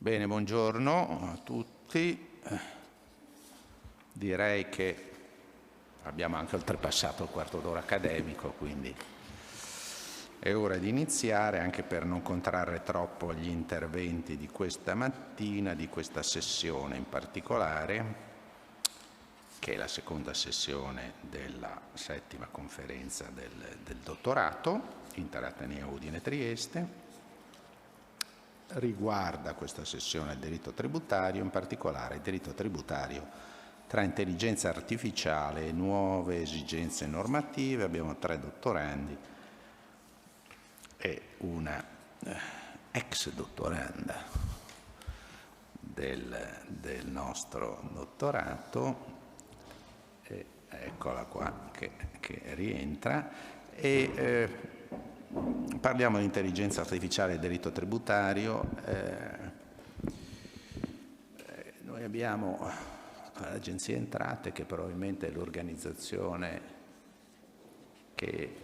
Bene, buongiorno a tutti. Direi che abbiamo anche oltrepassato il quarto d'ora accademico, quindi è ora di iniziare, anche per non contrarre troppo gli interventi di questa mattina, di questa sessione in particolare, che è la seconda sessione della settima conferenza del dottorato Interateneo Udine Trieste. Riguarda questa sessione il diritto tributario, in particolare il diritto tributario tra intelligenza artificiale e nuove esigenze normative. Abbiamo 3 dottorandi e una ex dottoranda del nostro dottorato, e eccola qua che rientra, e parliamo di intelligenza artificiale e diritto tributario. Noi abbiamo l'Agenzia Entrate, che probabilmente è l'organizzazione che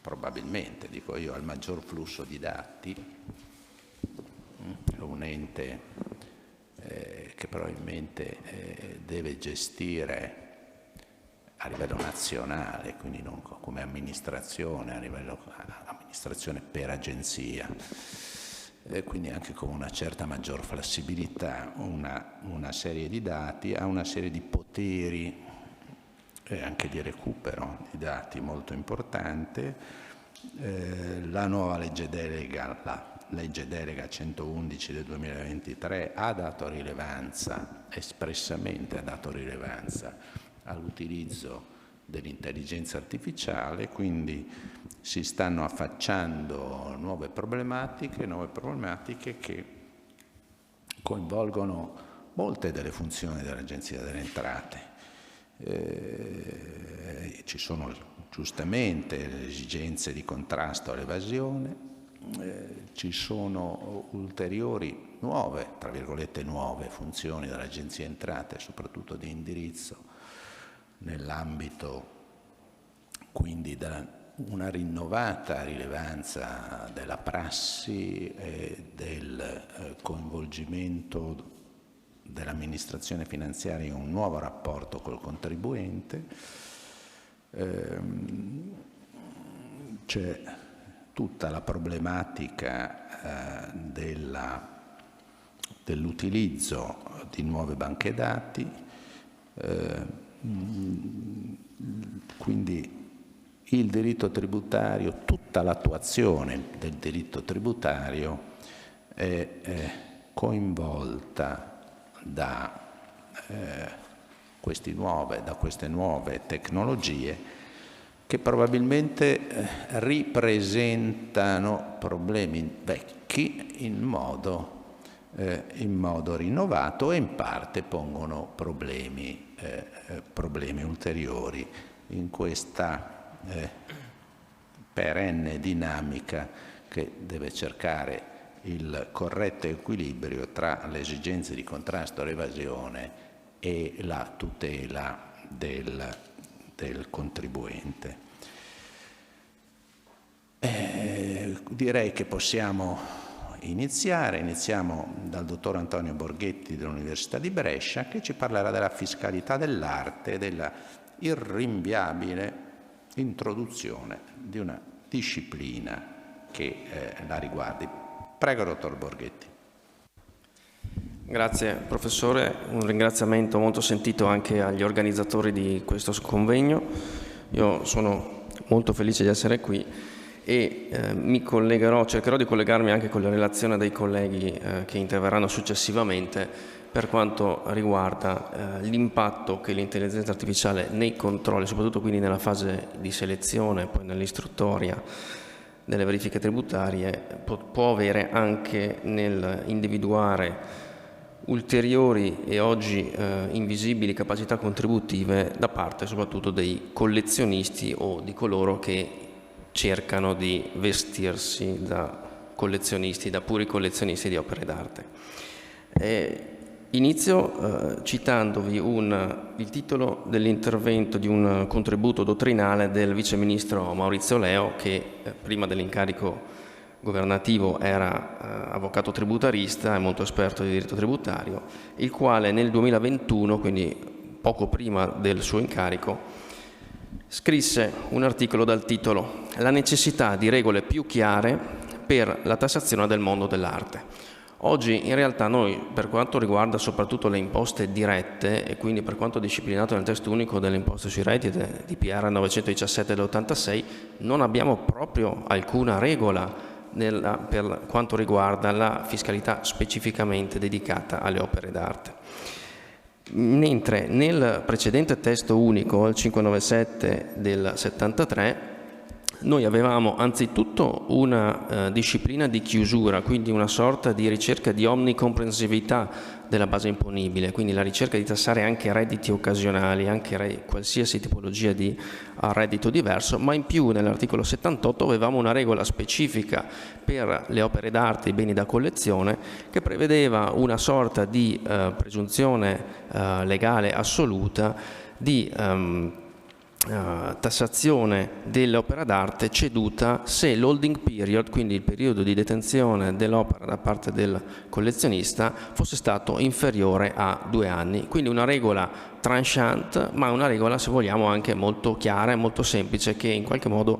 probabilmente, dico io, ha il maggior flusso di dati, è un ente che probabilmente deve gestire a livello nazionale, quindi non come amministrazione, a livello amministrazione per agenzia, quindi anche con una certa maggior flessibilità, una serie di dati, ha una serie di poteri e anche di recupero di dati molto importante. La nuova legge delega, la legge delega 111 del 2023, ha dato rilevanza, espressamente ha dato rilevanza all'utilizzo dell'intelligenza artificiale, quindi si stanno affacciando nuove problematiche che coinvolgono molte delle funzioni dell'Agenzia delle Entrate. Ci sono giustamente le esigenze di contrasto all'evasione, ci sono ulteriori nuove, tra virgolette nuove, funzioni dell'Agenzia Entrate, soprattutto di indirizzo, nell'ambito quindi da una rinnovata rilevanza della prassi e del coinvolgimento dell'amministrazione finanziaria in un nuovo rapporto col contribuente. C'è tutta la problematica dell'utilizzo di nuove banche dati, quindi il diritto tributario, tutta l'attuazione del diritto tributario è coinvolta da queste nuove tecnologie, che probabilmente ripresentano problemi vecchi in modo rinnovato, e in parte pongono problemi ulteriori in questa perenne dinamica che deve cercare il corretto equilibrio tra le esigenze di contrasto all'evasione e la tutela del contribuente. Direi che possiamo iniziare. Iniziamo dal dottor Antonio Borghetti dell'Università di Brescia, che ci parlerà della fiscalità dell'arte e della irrinviabile introduzione di una disciplina che la riguardi. Prego, dottor Borghetti. Grazie professore, un ringraziamento molto sentito anche agli organizzatori di questo convegno. Io sono molto felice di essere qui e cercherò di collegarmi anche con la relazione dei colleghi che interverranno successivamente per quanto riguarda l'impatto che l'intelligenza artificiale nei controlli, soprattutto quindi nella fase di selezione, poi nell'istruttoria delle verifiche tributarie, può avere anche nel individuare ulteriori e oggi invisibili capacità contributive da parte soprattutto dei collezionisti o di coloro che cercano di vestirsi da collezionisti, da puri collezionisti di opere d'arte. Inizio citandovi il titolo dell'intervento di un contributo dottrinale del vice ministro Maurizio Leo, che prima dell'incarico governativo era avvocato tributarista e molto esperto di diritto tributario, il quale nel 2021, quindi poco prima del suo incarico, scrisse un articolo dal titolo «La necessità di regole più chiare per la tassazione del mondo dell'arte». Oggi in realtà noi, per quanto riguarda soprattutto le imposte dirette e quindi per quanto disciplinato nel testo unico delle imposte sui redditi DPR 917 dell'86, non abbiamo proprio alcuna regola per quanto riguarda la fiscalità specificamente dedicata alle opere d'arte. Mentre nel precedente testo unico, il 597 del 73, noi avevamo anzitutto una disciplina di chiusura, quindi una sorta di ricerca di omnicomprensività della base imponibile, quindi la ricerca di tassare anche redditi occasionali, anche qualsiasi tipologia di reddito diverso, ma in più nell'articolo 78 avevamo una regola specifica per le opere d'arte e i beni da collezione che prevedeva una sorta di presunzione legale assoluta di tassazione dell'opera d'arte ceduta se l'holding period, quindi il periodo di detenzione dell'opera da parte del collezionista, fosse stato inferiore a 2 anni. Quindi una regola tranchant, ma una regola, se vogliamo, anche molto chiara e molto semplice, che in qualche modo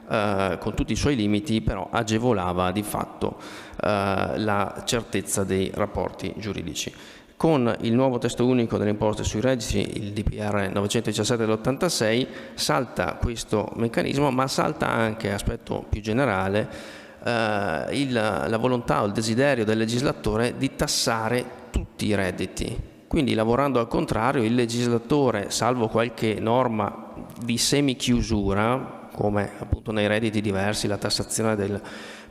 con tutti i suoi limiti però agevolava di fatto la certezza dei rapporti giuridici. Con il nuovo testo unico delle imposte sui redditi, il DPR 917 dell'86, salta questo meccanismo, ma salta anche, aspetto più generale, la volontà o il desiderio del legislatore di tassare tutti i redditi. Quindi, lavorando al contrario, il legislatore, salvo qualche norma di semi-chiusura, come appunto nei redditi diversi, la tassazione delle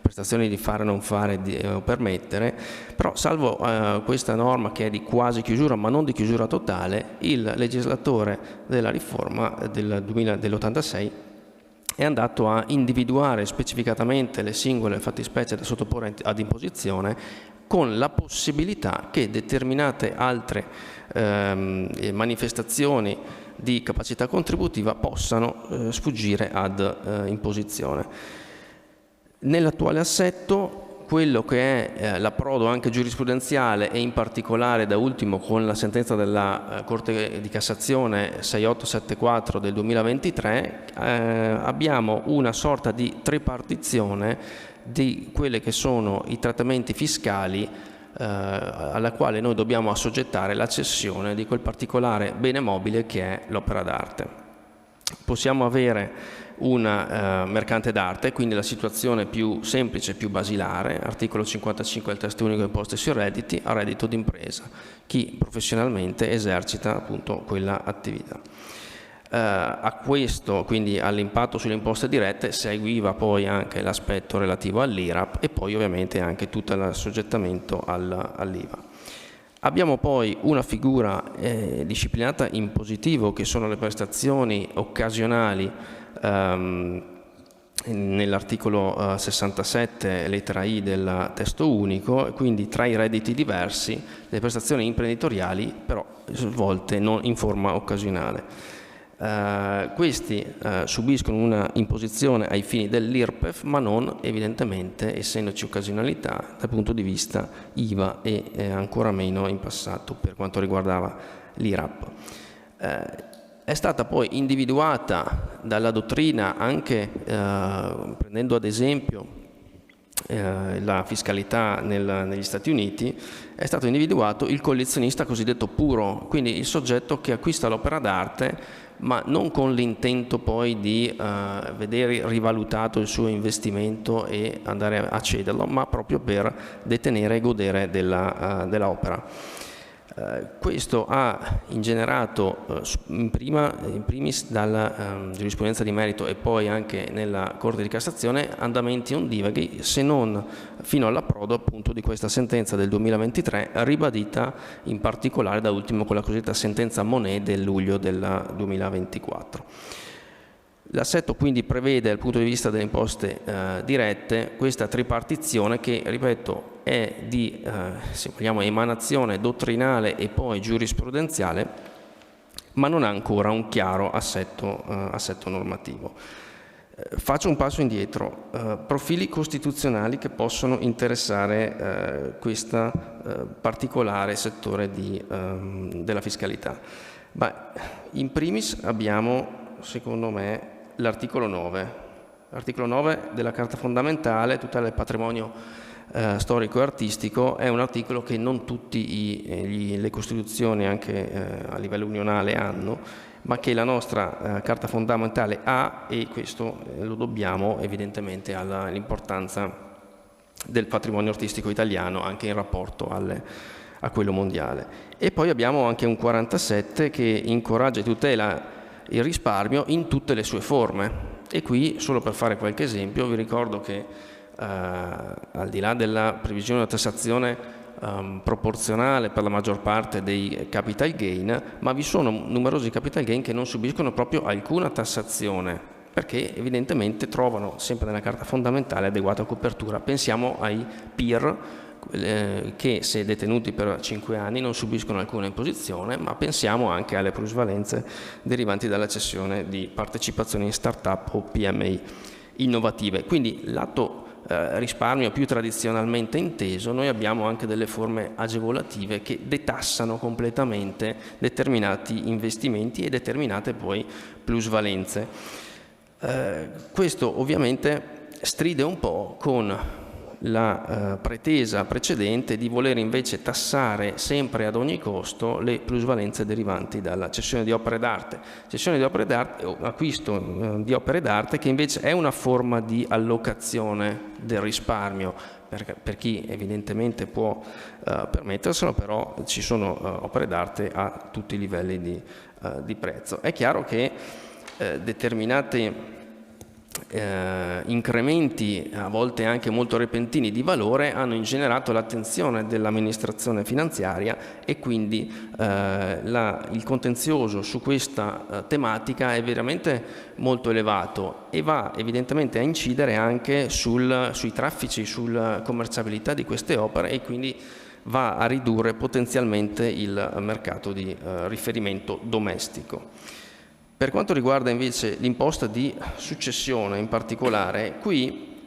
prestazioni di fare o non fare o permettere, però salvo questa norma che è di quasi chiusura ma non di chiusura totale, il legislatore della riforma dell'86 è andato a individuare specificatamente le singole fattispecie da sottoporre ad imposizione, con la possibilità che determinate altre manifestazioni di capacità contributiva possano sfuggire ad imposizione. Nell'attuale assetto, quello che è l'approdo anche giurisprudenziale e in particolare da ultimo con la sentenza della Corte di Cassazione 6874 del 2023, abbiamo una sorta di tripartizione di quelle che sono i trattamenti fiscali alla quale noi dobbiamo assoggettare la cessione di quel particolare bene mobile che è l'opera d'arte. Possiamo avere una mercante d'arte, quindi la situazione più semplice, più basilare, articolo 55 del testo unico delle imposte sui redditi, a reddito d'impresa, chi professionalmente esercita appunto quella attività. A questo, quindi all'impatto sulle imposte dirette, seguiva poi anche l'aspetto relativo all'IRAP e poi ovviamente anche tutto l'assoggettamento all'IVA. Abbiamo poi una figura disciplinata in positivo, che sono le prestazioni occasionali nell'articolo 67 lettera I del testo unico, quindi tra i redditi diversi le prestazioni imprenditoriali però svolte non in forma occasionale. Questi subiscono una imposizione ai fini dell'IRPEF, ma non evidentemente, essendoci occasionalità, dal punto di vista IVA e ancora meno in passato per quanto riguardava l'IRAP. È stata poi individuata dalla dottrina anche prendendo ad esempio la fiscalità negli Stati Uniti, è stato individuato il collezionista cosiddetto puro, quindi il soggetto che acquista l'opera d'arte ma non con l'intento poi di vedere rivalutato il suo investimento e andare a cederlo, ma proprio per detenere e godere dell'opera. Questo ha ingenerato in primis dalla giurisprudenza di merito e poi anche nella Corte di Cassazione andamenti ondivaghi, se non fino all'approdo appunto di questa sentenza del 2023, ribadita in particolare da ultimo con la cosiddetta sentenza Monet del luglio del 2024. L'assetto quindi prevede dal punto di vista delle imposte dirette questa tripartizione che, ripeto, è di, se vogliamo, emanazione dottrinale e poi giurisprudenziale, ma non ha ancora un chiaro assetto normativo. Faccio un passo indietro, profili costituzionali che possono interessare questo particolare settore della fiscalità. In primis abbiamo, secondo me, l'articolo 9. L'articolo 9 della Carta fondamentale, tutela del patrimonio storico e artistico, è un articolo che non tutte le Costituzioni, anche a livello unionale, hanno, ma che la nostra Carta fondamentale ha, e questo lo dobbiamo evidentemente all'importanza del patrimonio artistico italiano anche in rapporto a quello mondiale. E poi abbiamo anche un 47 che incoraggia e tutela il risparmio in tutte le sue forme. E qui, solo per fare qualche esempio, vi ricordo che al di là della previsione della tassazione proporzionale per la maggior parte dei capital gain, ma vi sono numerosi capital gain che non subiscono proprio alcuna tassazione, perché evidentemente trovano sempre nella Carta fondamentale adeguata copertura. Pensiamo ai PIR che, se detenuti per 5 anni, non subiscono alcuna imposizione, ma pensiamo anche alle plusvalenze derivanti dalla cessione di partecipazioni in start-up o PMI innovative. Quindi lato risparmio più tradizionalmente inteso, noi abbiamo anche delle forme agevolative che detassano completamente determinati investimenti e determinate poi plusvalenze. Questo ovviamente stride un po' con la pretesa precedente di voler invece tassare sempre ad ogni costo le plusvalenze derivanti dalla cessione di opere d'arte. Cessione di opere d'arte o acquisto di opere d'arte che invece è una forma di allocazione del risparmio per chi evidentemente può permetterselo, però ci sono opere d'arte a tutti i livelli di prezzo. È chiaro che determinati incrementi, a volte anche molto repentini, di valore hanno ingenerato l'attenzione dell'amministrazione finanziaria, e quindi il contenzioso su questa tematica è veramente molto elevato e va evidentemente a incidere anche sui traffici, sulla commerciabilità di queste opere, e quindi va a ridurre potenzialmente il mercato di riferimento domestico. Per quanto riguarda invece l'imposta di successione in particolare, qui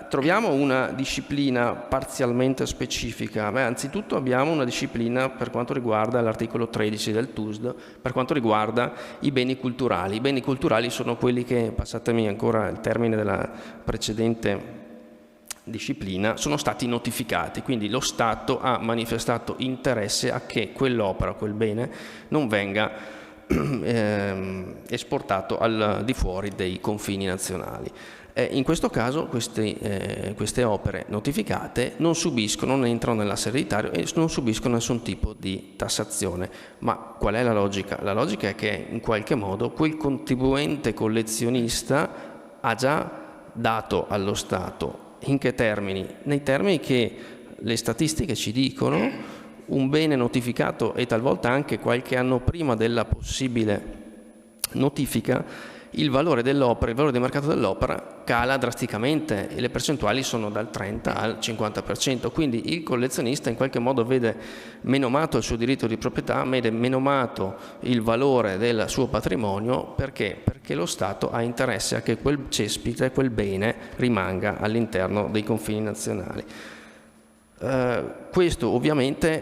troviamo una disciplina parzialmente specifica. Anzitutto abbiamo una disciplina per quanto riguarda l'articolo 13 del TUSD, per quanto riguarda i beni culturali. I beni culturali sono quelli che, passatemi ancora il termine della precedente disciplina, sono stati notificati, quindi lo Stato ha manifestato interesse a che quell'opera, quel bene, non venga esportato al di fuori dei confini nazionali. In questo caso queste opere notificate non entrano nell'asse ereditario e non subiscono nessun tipo di tassazione. Ma qual è la logica? La logica è che in qualche modo quel contribuente collezionista ha già dato allo Stato. In che termini? Nei termini che le statistiche ci dicono: un bene notificato, e talvolta anche qualche anno prima della possibile notifica, il valore dell'opera, il valore di mercato dell'opera cala drasticamente e le percentuali sono dal 30 al 50%. Quindi il collezionista in qualche modo vede menomato il suo diritto di proprietà, vede menomato il valore del suo patrimonio. Perché? Perché lo Stato ha interesse a che quel cespite, quel bene, rimanga all'interno dei confini nazionali. Questo ovviamente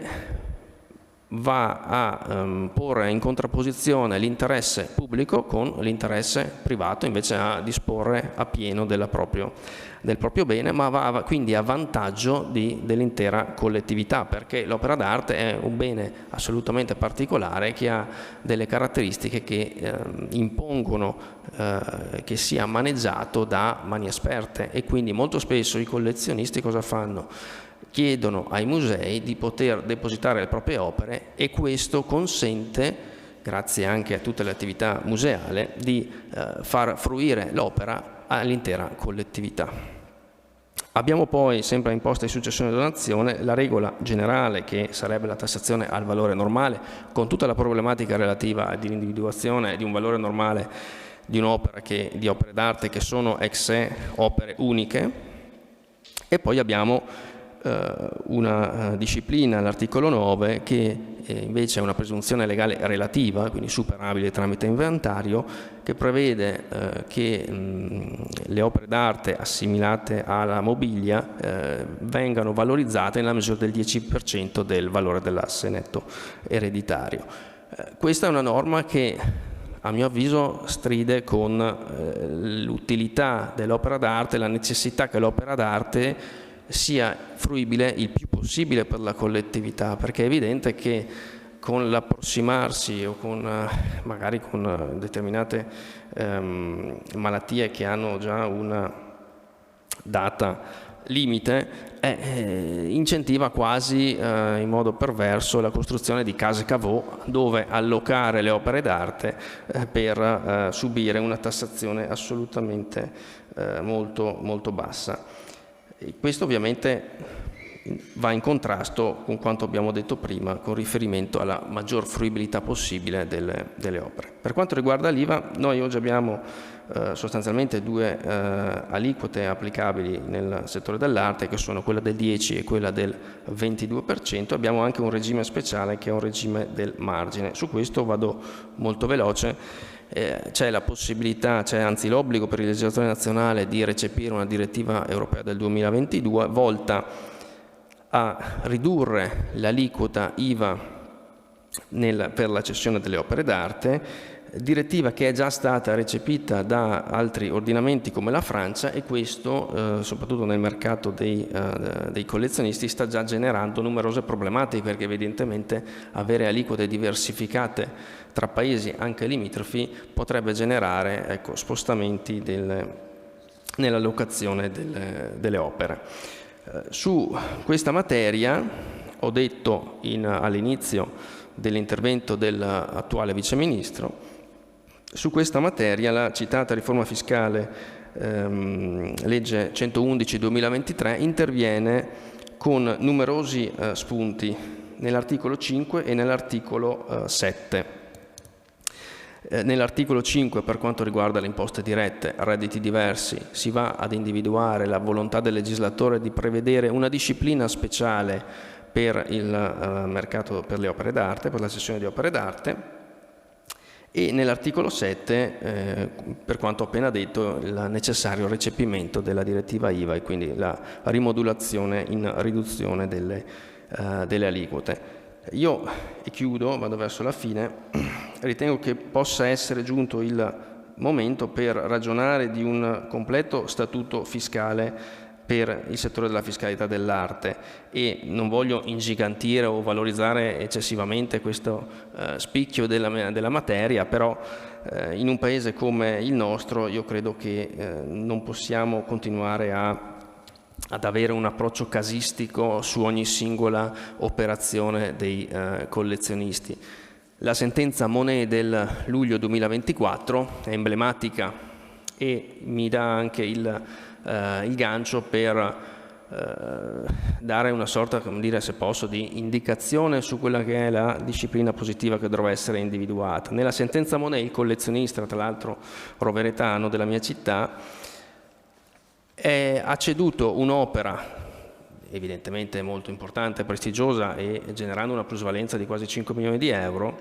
va a porre in contrapposizione l'interesse pubblico con l'interesse privato invece a disporre appieno del proprio bene, ma va quindi a vantaggio dell'intera collettività, perché l'opera d'arte è un bene assolutamente particolare che ha delle caratteristiche che impongono che sia maneggiato da mani esperte, e quindi molto spesso i collezionisti cosa fanno? Chiedono ai musei di poter depositare le proprie opere, e questo consente, grazie anche a tutte le attività museali, di far fruire l'opera all'intera collettività. Abbiamo poi, sempre imposta di successione e donazione, la regola generale, che sarebbe la tassazione al valore normale, con tutta la problematica relativa all'individuazione di un valore normale di un'opera, di opere d'arte che sono ex se opere uniche. E poi abbiamo una disciplina, l'articolo 9, che invece è una presunzione legale relativa, quindi superabile tramite inventario, che prevede che le opere d'arte assimilate alla mobilia vengano valorizzate nella misura del 10% del valore dell'asse netto ereditario. Questa è una norma che, a mio avviso, stride con l'utilità dell'opera d'arte, la necessità che l'opera d'arte sia fruibile il più possibile per la collettività, perché è evidente che con l'approssimarsi o magari con determinate malattie che hanno già una data limite, incentiva quasi in modo perverso la costruzione di case caveau dove allocare le opere d'arte per subire una tassazione assolutamente molto, molto bassa. E questo ovviamente va in contrasto con quanto abbiamo detto prima con riferimento alla maggior fruibilità possibile delle opere. Per quanto riguarda l'IVA, noi oggi abbiamo sostanzialmente due aliquote applicabili nel settore dell'arte, che sono quella del 10 e quella del 22%. Abbiamo anche un regime speciale che è un regime del margine. Su questo vado molto veloce. C'è la possibilità, c'è anzi l'obbligo per il legislatore nazionale di recepire una direttiva europea del 2022 volta a ridurre l'aliquota IVA per la cessione delle opere d'arte, direttiva che è già stata recepita da altri ordinamenti come la Francia, e questo, soprattutto nel mercato dei collezionisti, sta già generando numerose problematiche, perché evidentemente avere aliquote diversificate tra paesi anche limitrofi potrebbe generare spostamenti nell'allocazione delle opere. Su questa materia ho detto all'inizio dell'intervento dell'attuale viceministro. Su questa materia la citata riforma fiscale, legge 111/2023, interviene con numerosi spunti nell'articolo 5 e nell'articolo 7. Nell'articolo 5, per quanto riguarda le imposte dirette a redditi diversi, si va ad individuare la volontà del legislatore di prevedere una disciplina speciale per il mercato per le opere d'arte, per la cessione di opere d'arte. E nell'articolo 7, per quanto ho appena detto, il necessario recepimento della direttiva IVA e quindi la rimodulazione in riduzione delle aliquote. Io, e chiudo, vado verso la fine, ritengo che possa essere giunto il momento per ragionare di un completo statuto fiscale per il settore della fiscalità dell'arte, e non voglio ingigantire o valorizzare eccessivamente questo spicchio della materia, però in un paese come il nostro io credo che non possiamo continuare ad avere un approccio casistico su ogni singola operazione dei collezionisti. La sentenza Monet del luglio 2024 è emblematica e mi dà anche il gancio per dare una sorta, come dire, se posso, di indicazione su quella che è la disciplina positiva che dovrà essere individuata. Nella sentenza Monet il collezionista, tra l'altro roveretano della mia città, ha ceduto un'opera evidentemente molto importante, prestigiosa e generando una plusvalenza di quasi 5 milioni di euro,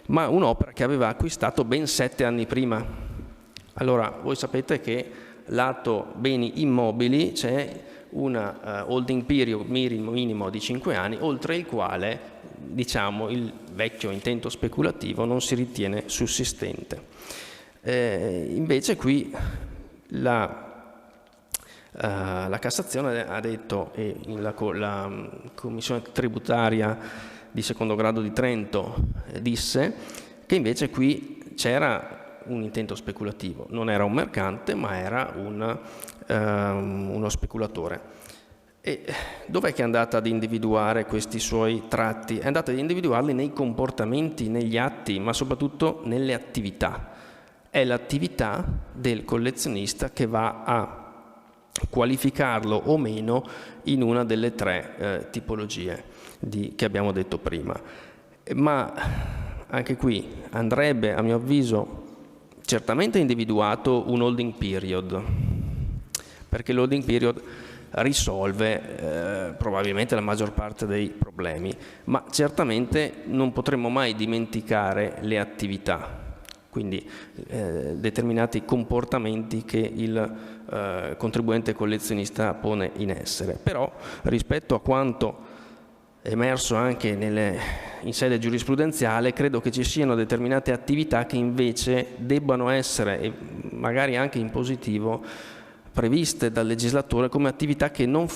ma un'opera che aveva acquistato ben 7 anni prima. Allora, voi sapete che lato beni immobili c'è una holding period minimo di 5 anni, oltre il quale, diciamo, il vecchio intento speculativo non si ritiene sussistente. Invece qui la Cassazione ha detto, e la Commissione tributaria di secondo grado di Trento disse, che invece qui c'era un intento speculativo, non era un mercante ma era uno speculatore. E dov'è che è andata ad individuare questi suoi tratti? È andata ad individuarli nei comportamenti, negli atti, ma soprattutto nelle attività. È l'attività del collezionista che va a qualificarlo o meno in una delle 3 tipologie che abbiamo detto prima. Ma anche qui andrebbe, a mio avviso, certamente individuato un holding period, perché l'holding period risolve probabilmente la maggior parte dei problemi, ma certamente non potremo mai dimenticare le attività, quindi determinati comportamenti che il contribuente collezionista pone in essere. Però rispetto a quanto è emerso anche in sede giurisprudenziale, credo che ci siano determinate attività che invece debbano essere, e magari anche in positivo, previste dal legislatore come attività che non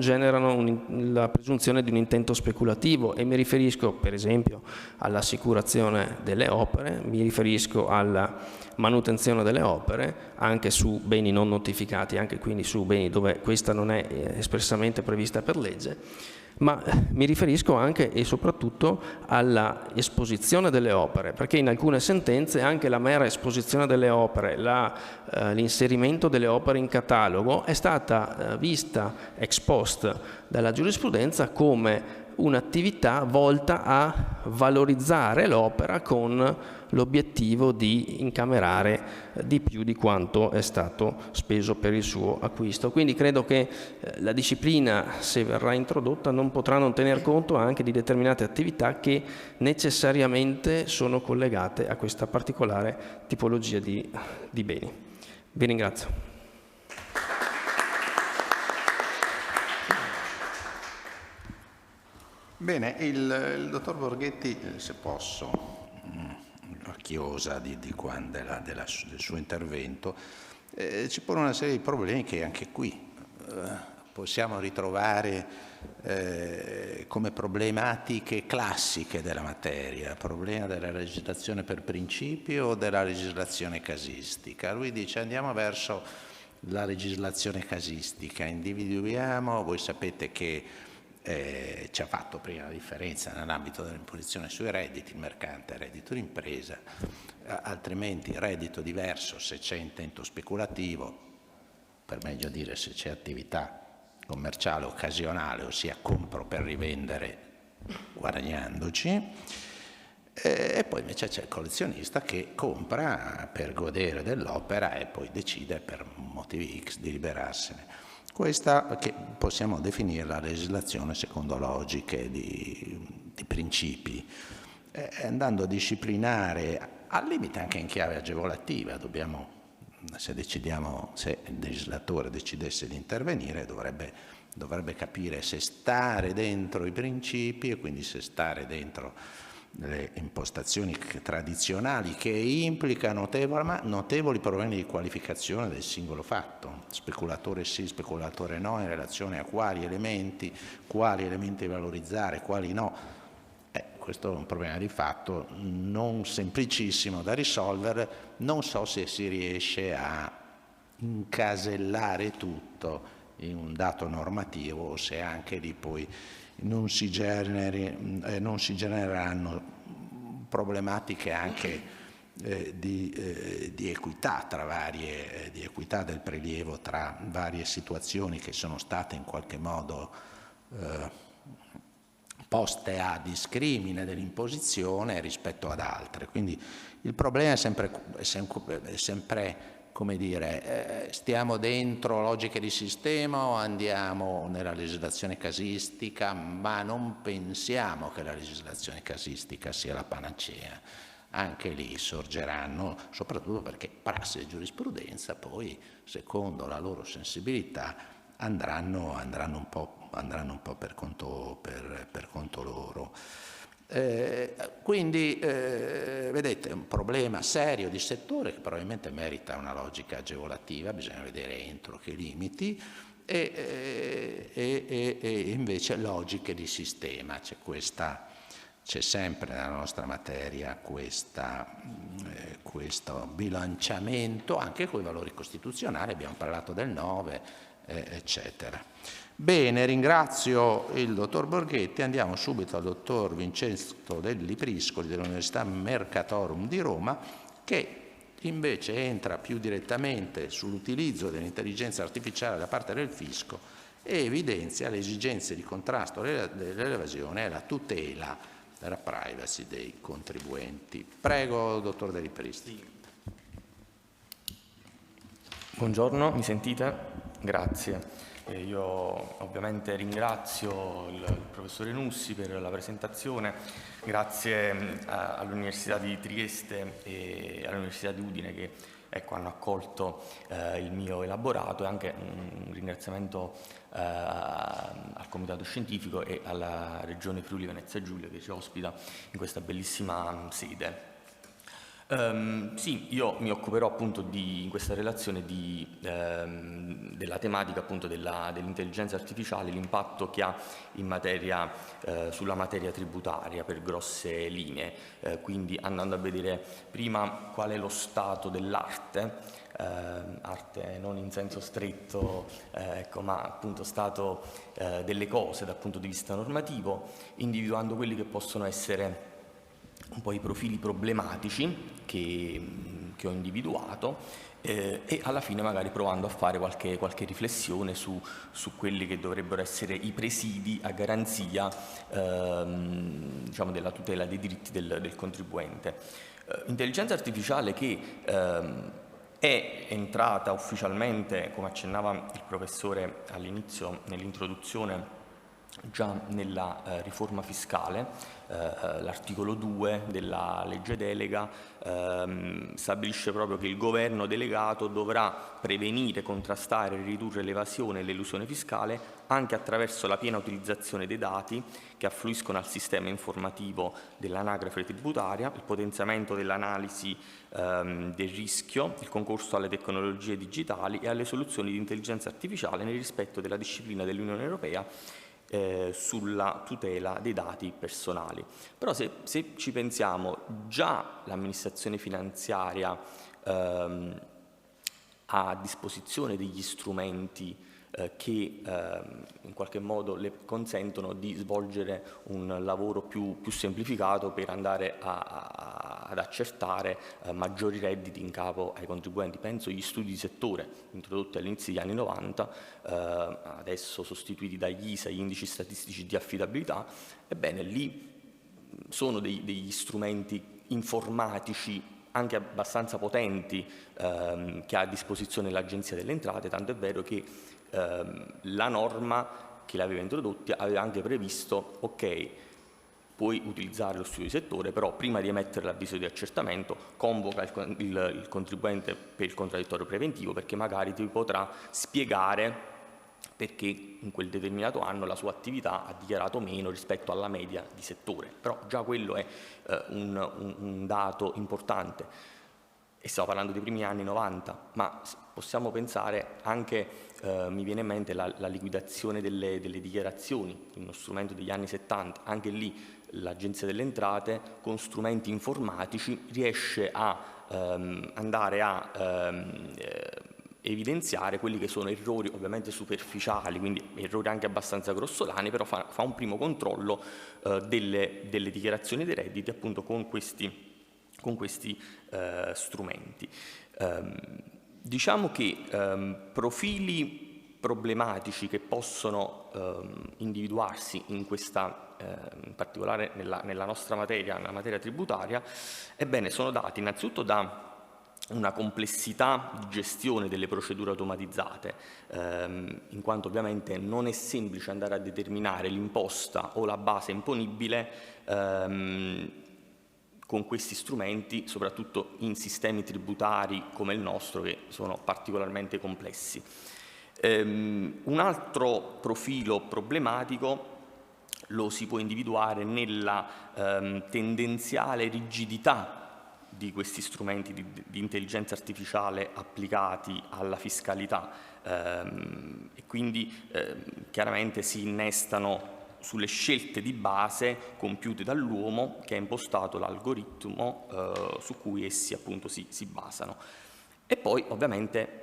generano la presunzione di un intento speculativo, e mi riferisco per esempio all'assicurazione delle opere, mi riferisco alla manutenzione delle opere anche su beni non notificati, anche quindi su beni dove questa non è espressamente prevista per legge, ma mi riferisco anche e soprattutto alla esposizione delle opere, perché in alcune sentenze anche la mera esposizione delle opere, l'inserimento delle opere in catalogo è stata vista ex post dalla giurisprudenza come un'attività volta a valorizzare l'opera con l'obiettivo di incamerare di più di quanto è stato speso per il suo acquisto. Quindi credo che la disciplina, se verrà introdotta, non potrà non tener conto anche di determinate attività che necessariamente sono collegate a questa particolare tipologia di beni. Vi ringrazio. Bene, il dottor Borghetti, se posso, a chiosa del suo intervento, ci pone una serie di problemi che anche qui possiamo ritrovare come problematiche classiche della materia, problema della legislazione per principio o della legislazione casistica. Lui dice andiamo verso la legislazione casistica, individuiamo, voi sapete che ci ha fatto prima la differenza nell'ambito dell'imposizione sui redditi, il mercante, reddito d'impresa, altrimenti reddito diverso se c'è intento speculativo, per meglio dire se c'è attività commerciale occasionale, ossia compro per rivendere guadagnandoci, e poi invece c'è il collezionista che compra per godere dell'opera e poi decide per motivi X di liberarsene. Questa che possiamo definire la legislazione secondo logiche di principi, andando a disciplinare al limite anche in chiave agevolativa. Se il legislatore decidesse di intervenire, dovrebbe capire se stare dentro i principi e quindi se stare dentro le impostazioni tradizionali che implicano notevoli problemi di qualificazione del singolo fatto, speculatore sì, speculatore no, in relazione a quali elementi valorizzare, quali no. Questo è un problema di fatto non semplicissimo da risolvere, non so se si riesce a incasellare tutto in un dato normativo o se anche lì poi non si genereranno problematiche anche di equità di equità del prelievo tra varie situazioni che sono state in qualche modo poste a discrimine dell'imposizione rispetto ad altre. Quindi il problema è sempre come dire, stiamo dentro logiche di sistema o andiamo nella legislazione casistica, ma non pensiamo che la legislazione casistica sia la panacea. Anche lì sorgeranno, soprattutto perché prassi e giurisprudenza poi, secondo la loro sensibilità, andranno un po' per conto loro. Quindi vedete, è un problema serio di settore che probabilmente merita una logica agevolativa, bisogna vedere entro che limiti, e invece logiche di sistema. C'è sempre nella nostra materia questo bilanciamento anche con i valori costituzionali, abbiamo parlato del 9, eccetera. Bene, ringrazio il dottor Borghetti, andiamo subito al dottor Vincenzo Delli Priscoli dell'Università Mercatorum di Roma, che invece entra più direttamente sull'utilizzo dell'intelligenza artificiale da parte del fisco e evidenzia le esigenze di contrasto dell'evasione e la tutela della privacy dei contribuenti. Prego, dottor Delli Priscoli. Buongiorno, mi sentite? Grazie. Io ovviamente ringrazio il professore Nussi per la presentazione, grazie all'Università di Trieste e all'Università di Udine che hanno accolto il mio elaborato, e anche un ringraziamento al Comitato Scientifico e alla Regione Friuli Venezia Giulia che ci ospita in questa bellissima sede. Sì, io mi occuperò appunto in questa relazione della tematica appunto dell'intelligenza artificiale, l'impatto che ha sulla materia tributaria per grosse linee, quindi andando a vedere prima qual è lo stato dell'arte, arte non in senso stretto, ma appunto stato delle cose dal punto di vista normativo, individuando quelli che possono essere un po' i profili problematici che ho individuato e alla fine magari provando a fare qualche riflessione su quelli che dovrebbero essere i presidi a garanzia diciamo della tutela dei diritti del contribuente. Intelligenza artificiale che è entrata ufficialmente, come accennava il professore all'inizio nell'introduzione, già nella riforma fiscale. L'articolo 2 della legge delega stabilisce proprio che il governo delegato dovrà prevenire, contrastare e ridurre l'evasione e l'elusione fiscale anche attraverso la piena utilizzazione dei dati che affluiscono al sistema informativo dell'anagrafe tributaria, il potenziamento dell'analisi del rischio, il concorso alle tecnologie digitali e alle soluzioni di intelligenza artificiale nel rispetto della disciplina dell'Unione Europea sulla tutela dei dati personali. Però se ci pensiamo, già l'amministrazione finanziaria ha a disposizione degli strumenti che in qualche modo le consentono di svolgere un lavoro più semplificato per andare ad accertare maggiori redditi in capo ai contribuenti. Penso agli studi di settore introdotti all'inizio degli anni 90, adesso sostituiti dagli ISA, gli indici statistici di affidabilità. Ebbene, lì sono degli strumenti informatici anche abbastanza potenti che ha a disposizione l'Agenzia delle Entrate, tanto è vero che la norma che l'aveva introdotta aveva anche previsto, ok, puoi utilizzare lo studio di settore, però prima di emettere l'avviso di accertamento convoca il contribuente per il contraddittorio preventivo, perché magari ti potrà spiegare perché in quel determinato anno la sua attività ha dichiarato meno rispetto alla media di settore. Però già quello è un dato importante. E stiamo parlando dei primi anni 90, ma possiamo pensare anche, mi viene in mente la liquidazione delle dichiarazioni, uno strumento degli anni 70, anche lì l'Agenzia delle Entrate con strumenti informatici riesce a andare a evidenziare quelli che sono errori ovviamente superficiali, quindi errori anche abbastanza grossolani, però fa un primo controllo delle dichiarazioni dei redditi appunto con questi strumenti. Diciamo che profili problematici che possono individuarsi in questa, in particolare nella nostra materia, nella materia tributaria, ebbene sono dati innanzitutto da una complessità di gestione delle procedure automatizzate, in quanto ovviamente non è semplice andare a determinare l'imposta o la base imponibile con questi strumenti, soprattutto in sistemi tributari come il nostro, che sono particolarmente complessi. Un altro profilo problematico lo si può individuare nella tendenziale rigidità di questi strumenti di intelligenza artificiale applicati alla fiscalità e quindi chiaramente si innestano sulle scelte di base compiute dall'uomo che ha impostato l'algoritmo su cui essi appunto si basano. E poi ovviamente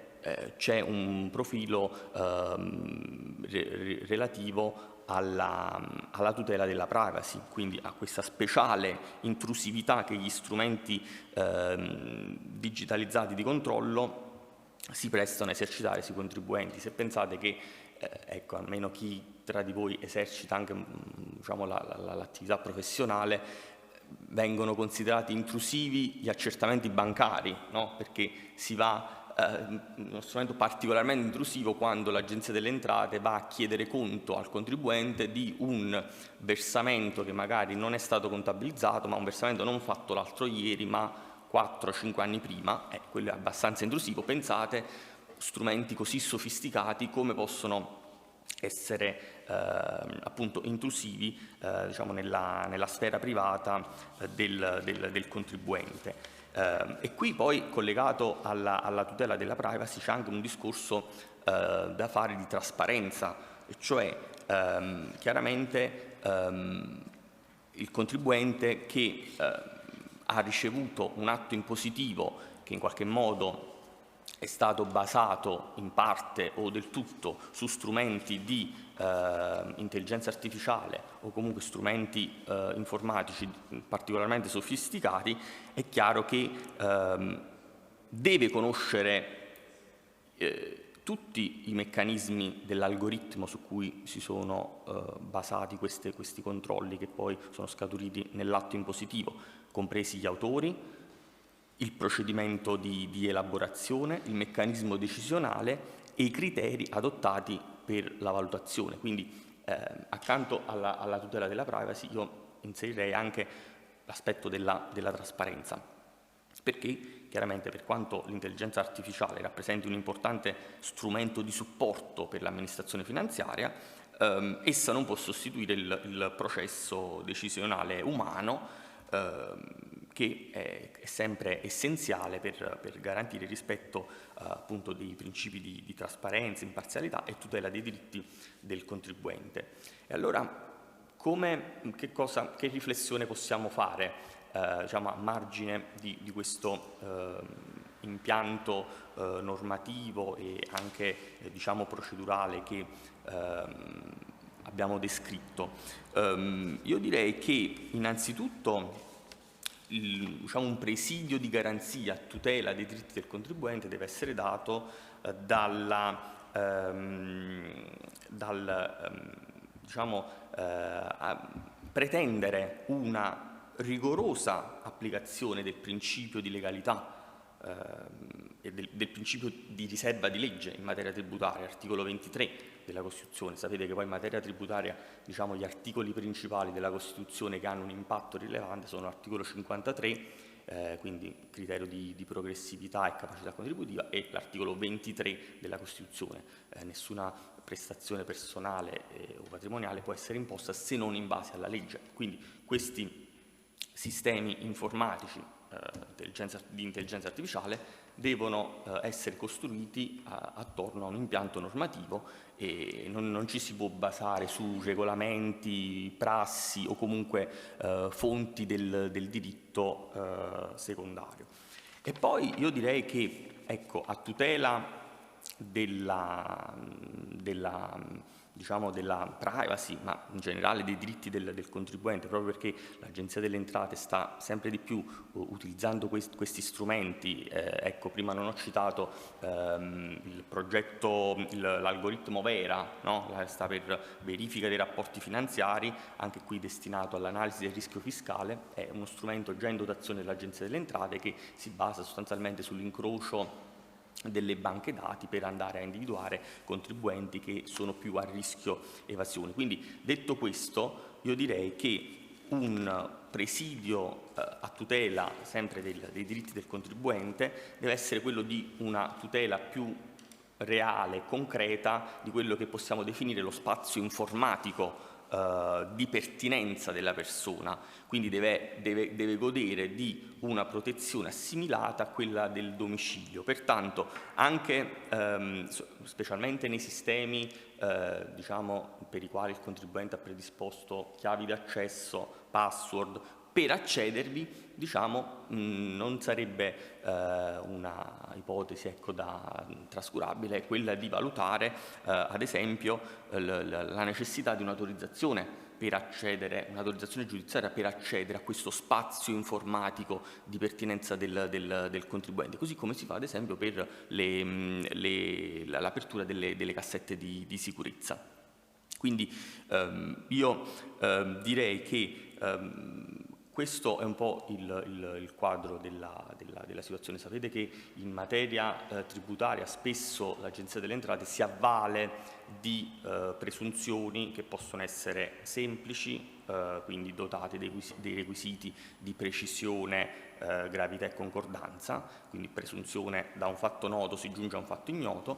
c'è un profilo relativo alla tutela della privacy, quindi a questa speciale intrusività che gli strumenti digitalizzati di controllo si prestano a esercitare sui contribuenti. Se pensate che ecco, almeno chi tra di voi esercita anche diciamo, l'attività professionale, vengono considerati intrusivi gli accertamenti bancari, no? Perché si va uno strumento particolarmente intrusivo quando l'Agenzia delle Entrate va a chiedere conto al contribuente di un versamento che magari non è stato contabilizzato, ma un versamento non fatto l'altro ieri, ma 4-5 anni prima. Quello è abbastanza intrusivo. Pensate, strumenti così sofisticati come possono essere appunto intrusivi diciamo nella sfera privata del contribuente. E qui poi, collegato alla tutela della privacy, c'è anche un discorso da fare di trasparenza, cioè chiaramente il contribuente che ha ricevuto un atto impositivo che in qualche modo è stato basato in parte o del tutto su strumenti di intelligenza artificiale o comunque strumenti informatici particolarmente sofisticati, è chiaro che deve conoscere tutti i meccanismi dell'algoritmo su cui si sono basati questi controlli che poi sono scaturiti nell'atto impositivo, compresi gli autori, il procedimento di elaborazione, il meccanismo decisionale e i criteri adottati per la valutazione. Quindi accanto alla tutela della privacy io inserirei anche l'aspetto della trasparenza, perché chiaramente, per quanto l'intelligenza artificiale rappresenti un importante strumento di supporto per l'amministrazione finanziaria, essa non può sostituire il processo decisionale umano, che è sempre essenziale per garantire il rispetto appunto dei principi di trasparenza, imparzialità e tutela dei diritti del contribuente. E allora che riflessione possiamo fare diciamo, a margine di questo impianto normativo e anche diciamo, procedurale che abbiamo descritto? Io direi che innanzitutto diciamo, un presidio di garanzia a tutela dei diritti del contribuente deve essere dato pretendere una rigorosa applicazione del principio di legalità e del principio di riserva di legge in materia tributaria, articolo 23 della Costituzione. Sapete che poi in materia tributaria, diciamo, gli articoli principali della Costituzione che hanno un impatto rilevante sono l'articolo 53, quindi criterio di progressività e capacità contributiva, e l'articolo 23 della Costituzione. Nessuna prestazione personale o patrimoniale può essere imposta se non in base alla legge. Quindi questi sistemi informatici di intelligenza artificiale devono essere costruiti attorno a un impianto normativo e non ci si può basare su regolamenti, prassi o comunque fonti del diritto secondario. E poi io direi che, ecco, a tutela della privacy, ma in generale dei diritti del contribuente, proprio perché l'Agenzia delle Entrate sta sempre di più utilizzando questi strumenti. Ecco, prima non ho citato il progetto, l'algoritmo Vera, no? Sta per verifica dei rapporti finanziari, anche qui destinato all'analisi del rischio fiscale. È uno strumento già in dotazione dell'Agenzia delle Entrate che si basa sostanzialmente sull'incrocio delle banche dati per andare a individuare contribuenti che sono più a rischio evasione. Quindi, detto questo, io direi che un presidio a tutela sempre dei diritti del contribuente deve essere quello di una tutela più reale, concreta, di quello che possiamo definire lo spazio informatico di pertinenza della persona, quindi deve godere di una protezione assimilata a quella del domicilio. Pertanto anche specialmente nei sistemi diciamo, per i quali il contribuente ha predisposto chiavi di accesso, password, per accedervi, diciamo, non sarebbe una ipotesi, ecco, da trascurabile quella di valutare ad esempio la necessità di un'autorizzazione per accedere, un'autorizzazione giudiziaria per accedere a questo spazio informatico di pertinenza del contribuente, così come si fa ad esempio per l'apertura delle cassette di sicurezza. Quindi io direi che questo è un po' il quadro della situazione. Sapete che in materia tributaria spesso l'Agenzia delle Entrate si avvale di presunzioni che possono essere semplici, quindi dotate dei requisiti di precisione, gravità e concordanza, quindi presunzione da un fatto noto si giunge a un fatto ignoto,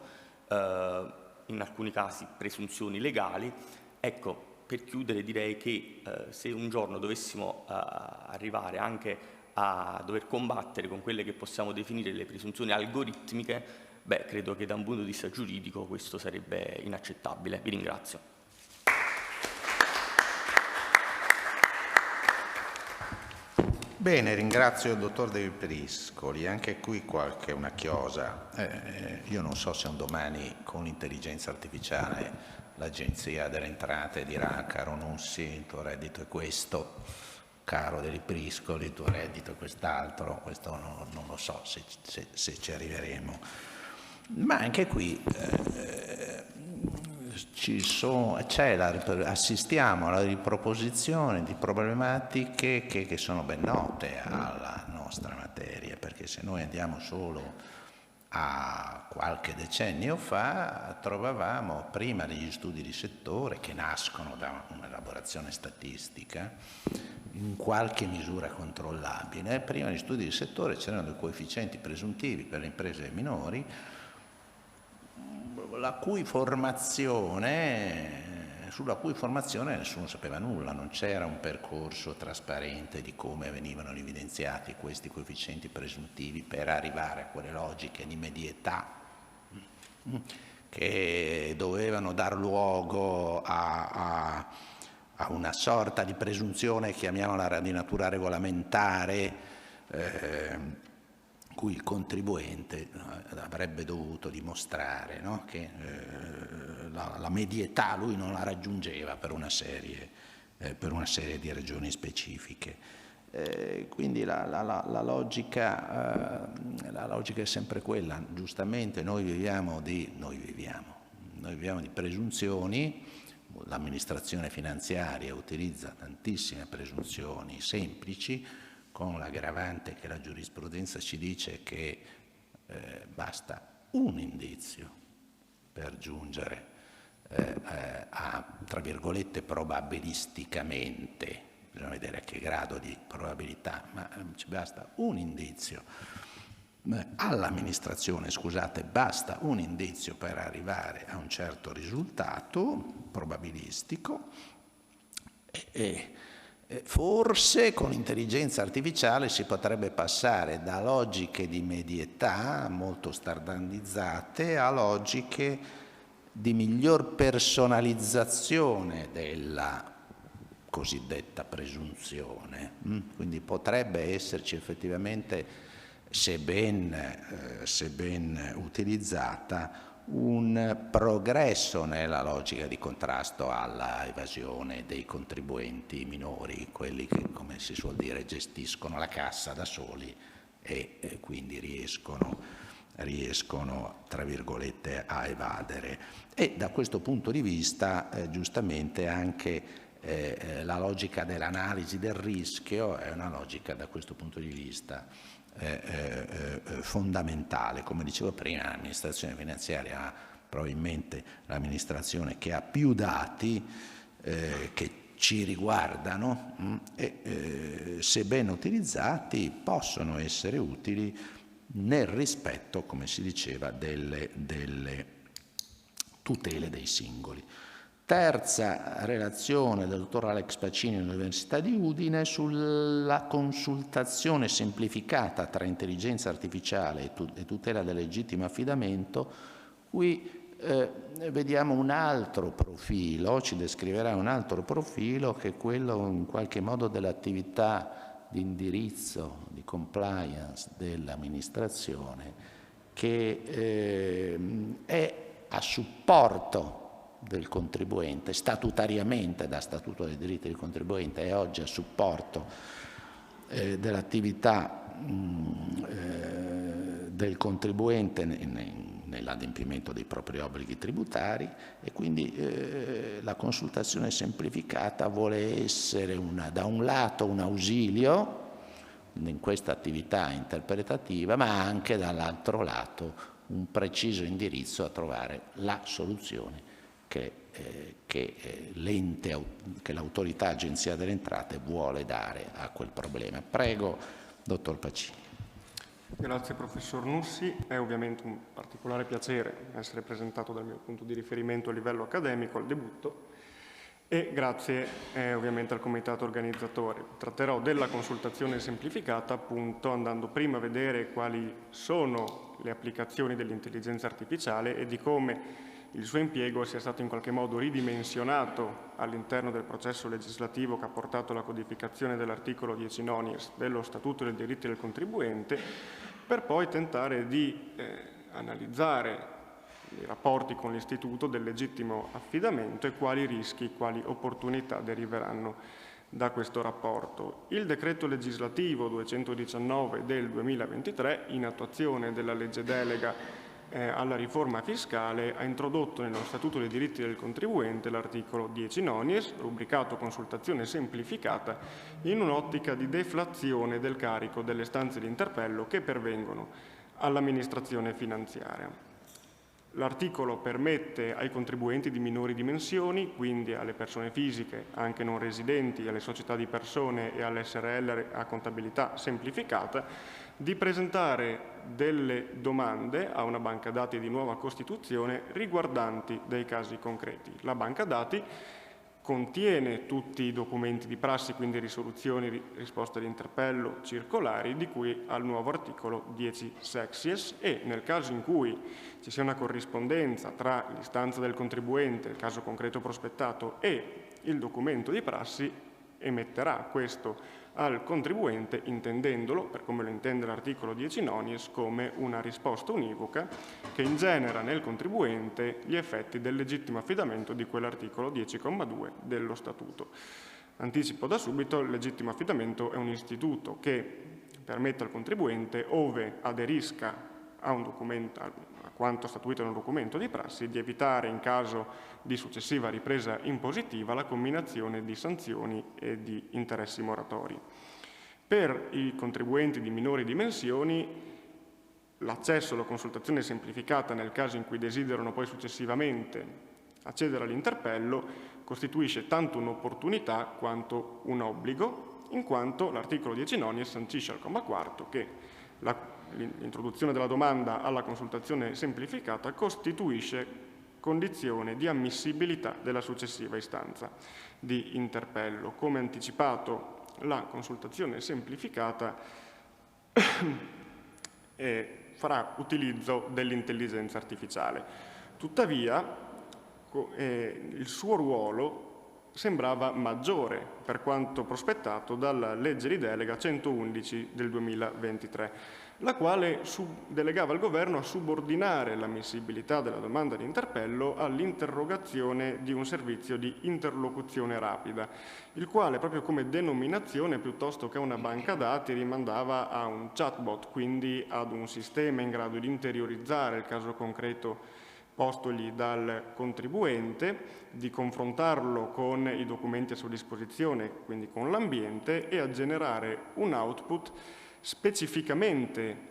in alcuni casi presunzioni legali. Ecco, per chiudere direi che se un giorno dovessimo arrivare anche a dover combattere con quelle che possiamo definire le presunzioni algoritmiche, beh, credo che da un punto di vista giuridico questo sarebbe inaccettabile. Vi ringrazio. Bene, ringrazio il dottor De Priscoli. Anche qui una chiosa. Io non so se un domani con l'intelligenza artificiale l'Agenzia delle Entrate dirà: caro Nussi, il tuo reddito è questo, caro De Priscoli, il tuo reddito è quest'altro. Questo non lo so se ci arriveremo. Ma anche qui assistiamo alla riproposizione di problematiche che sono ben note alla nostra materia, perché se noi andiamo solo a qualche decennio fa trovavamo prima degli studi di settore che nascono da un'elaborazione statistica in qualche misura controllabile. Prima degli studi di settore c'erano dei coefficienti presuntivi per le imprese minori sulla cui formazione nessuno sapeva nulla, non c'era un percorso trasparente di come venivano evidenziati questi coefficienti presuntivi per arrivare a quelle logiche di medietà che dovevano dar luogo a una sorta di presunzione, chiamiamola di natura regolamentare, cui il contribuente avrebbe dovuto dimostrare, no? Che la medietà lui non la raggiungeva per una serie di ragioni specifiche. Quindi la logica è sempre quella. Giustamente noi viviamo di presunzioni. L'amministrazione finanziaria utilizza tantissime presunzioni semplici, con l'aggravante che la giurisprudenza ci dice che basta un indizio per giungere a, tra virgolette, probabilisticamente, bisogna vedere a che grado di probabilità, ma ci basta un indizio. All'amministrazione, scusate, basta un indizio per arrivare a un certo risultato probabilistico e forse con l'intelligenza artificiale si potrebbe passare da logiche di medietà molto standardizzate a logiche di miglior personalizzazione della cosiddetta presunzione. Quindi potrebbe esserci effettivamente, se ben utilizzata, un progresso nella logica di contrasto alla evasione dei contribuenti minori, quelli che, come si suol dire, gestiscono la cassa da soli e quindi riescono, tra virgolette, a evadere. E da questo punto di vista, giustamente, anche la logica dell'analisi del rischio è una logica, da questo punto di vista, fondamentale. Come dicevo prima, l'amministrazione finanziaria probabilmente l'amministrazione che ha più dati che ci riguardano e se ben utilizzati possono essere utili nel rispetto, come si diceva, delle tutele dei singoli. Terza relazione del dottor Alex Pacini dell'Università di Udine sulla consultazione semplificata tra intelligenza artificiale e tutela del legittimo affidamento. Qui vediamo un altro profilo, ci descriverà un altro profilo che è quello in qualche modo dell'attività di indirizzo, di compliance dell'amministrazione, che è a supporto del contribuente, statutariamente da Statuto dei diritti del contribuente, è oggi a supporto dell'attività del contribuente nell'adempimento dei propri obblighi tributari, e quindi la consultazione semplificata vuole essere da un lato un ausilio in questa attività interpretativa, ma anche dall'altro lato un preciso indirizzo a trovare la soluzione che l'autorità Agenzia delle Entrate vuole dare a quel problema. Prego, dottor Pacini. Grazie professor Nussi, è ovviamente un particolare piacere essere presentato dal mio punto di riferimento a livello accademico al debutto, e grazie ovviamente al comitato organizzatore. Tratterò della consultazione semplificata appunto andando prima a vedere quali sono le applicazioni dell'intelligenza artificiale e di come il suo impiego sia stato in qualche modo ridimensionato all'interno del processo legislativo che ha portato alla codificazione dell'articolo 10 nonies dello Statuto dei diritti del contribuente, per poi tentare di analizzare i rapporti con l'istituto del legittimo affidamento e quali rischi, quali opportunità deriveranno da questo rapporto. Il decreto legislativo 219 del 2023, in attuazione della legge delega alla riforma fiscale, ha introdotto nello Statuto dei diritti del contribuente l'articolo 10 nonies, rubricato consultazione semplificata, in un'ottica di deflazione del carico delle istanze di interpello che pervengono all'amministrazione finanziaria. L'articolo permette ai contribuenti di minori dimensioni, quindi alle persone fisiche anche non residenti, alle società di persone e alle SRL a contabilità semplificata, di presentare delle domande a una banca dati di nuova costituzione riguardanti dei casi concreti. La banca dati contiene tutti i documenti di prassi, quindi risoluzioni, risposte di interpello, circolari, di cui al nuovo articolo 10 sexies, e nel caso in cui ci sia una corrispondenza tra l'istanza del contribuente, il caso concreto prospettato, e il documento di prassi, emetterà questo al contribuente, intendendolo, per come lo intende l'articolo 10 nonies, come una risposta univoca che ingenera nel contribuente gli effetti del legittimo affidamento di quell'articolo 10,2 dello Statuto. Anticipo da subito, il legittimo affidamento è un istituto che permette al contribuente, ove aderisca a un documento, a quanto statuito in un documento di prassi, di evitare in caso di successiva ripresa impositiva la comminazione di sanzioni e di interessi moratori. Per i contribuenti di minori dimensioni, l'accesso alla consultazione semplificata nel caso in cui desiderano poi successivamente accedere all'interpello costituisce tanto un'opportunità quanto un obbligo, in quanto l'articolo 10 nonies sancisce al comma 4 che l'introduzione della domanda alla consultazione semplificata costituisce condizione di ammissibilità della successiva istanza di interpello. Come anticipato, la consultazione semplificata farà utilizzo dell'intelligenza artificiale. Tuttavia, il suo ruolo sembrava maggiore per quanto prospettato dalla legge di delega 111 del 2023, la quale delegava il governo a subordinare l'ammissibilità della domanda di interpello all'interrogazione di un servizio di interlocuzione rapida, il quale proprio come denominazione, piuttosto che a una banca dati, rimandava a un chatbot, quindi ad un sistema in grado di interiorizzare il caso concreto postogli dal contribuente, di confrontarlo con i documenti a sua disposizione, quindi con l'ambiente, e a generare un output specificamente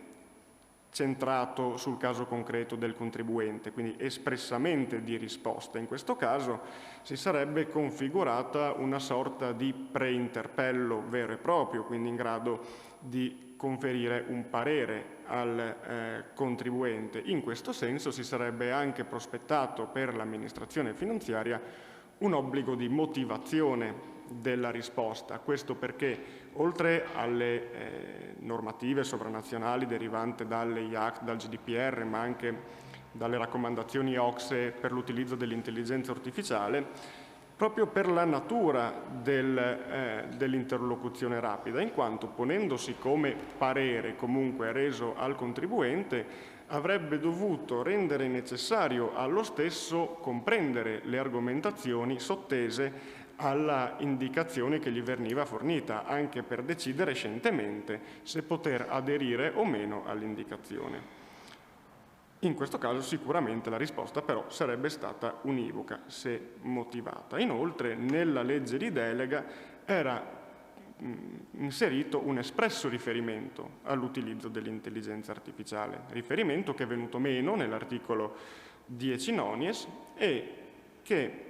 centrato sul caso concreto del contribuente, quindi espressamente di risposta. In questo caso si sarebbe configurata una sorta di pre-interpello vero e proprio, quindi in grado di conferire un parere al contribuente. In questo senso si sarebbe anche prospettato per l'amministrazione finanziaria un obbligo di motivazione della risposta. Questo perché, oltre alle normative sovranazionali derivanti dalle IAC, dal GDPR, ma anche dalle raccomandazioni OCSE per l'utilizzo dell'intelligenza artificiale, proprio per la natura dell'interlocuzione rapida, in quanto ponendosi come parere comunque reso al contribuente, avrebbe dovuto rendere necessario allo stesso comprendere le argomentazioni sottese alla indicazione che gli veniva fornita, anche per decidere scientemente se poter aderire o meno all'indicazione. In questo caso sicuramente la risposta però sarebbe stata univoca se motivata. Inoltre nella legge di delega era inserito un espresso riferimento all'utilizzo dell'intelligenza artificiale, riferimento che è venuto meno nell'articolo 10 nonies e che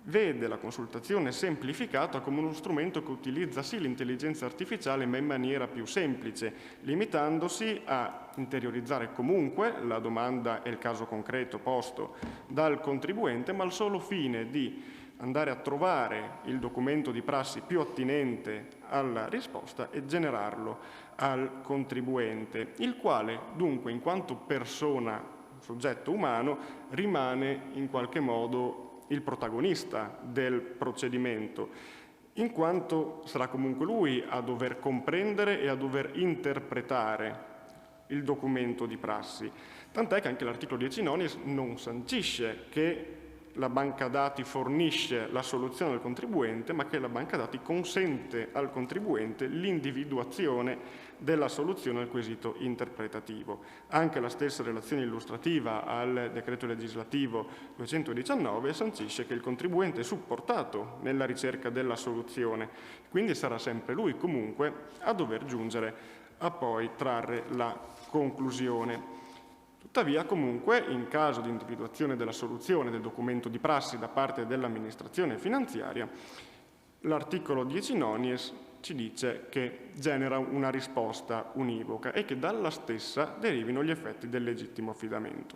vede la consultazione semplificata come uno strumento che utilizza sì l'intelligenza artificiale ma in maniera più semplice, limitandosi a interiorizzare comunque la domanda e il caso concreto posto dal contribuente, ma al solo fine di andare a trovare il documento di prassi più attinente alla risposta e generarlo al contribuente, il quale dunque in quanto persona, soggetto umano, rimane in qualche modo il protagonista del procedimento, in quanto sarà comunque lui a dover comprendere e a dover interpretare il documento di prassi. Tant'è che anche l'articolo 10 nonies non sancisce che la banca dati fornisce la soluzione al contribuente, ma che la banca dati consente al contribuente l'individuazione della soluzione al quesito interpretativo. Anche la stessa relazione illustrativa al decreto legislativo 219 sancisce che il contribuente è supportato nella ricerca della soluzione, quindi sarà sempre lui comunque a dover giungere a poi trarre la conclusione. Tuttavia, comunque, in caso di individuazione della soluzione del documento di prassi da parte dell'amministrazione finanziaria, l'articolo 10 nonies ci dice che genera una risposta univoca e che dalla stessa derivino gli effetti del legittimo affidamento.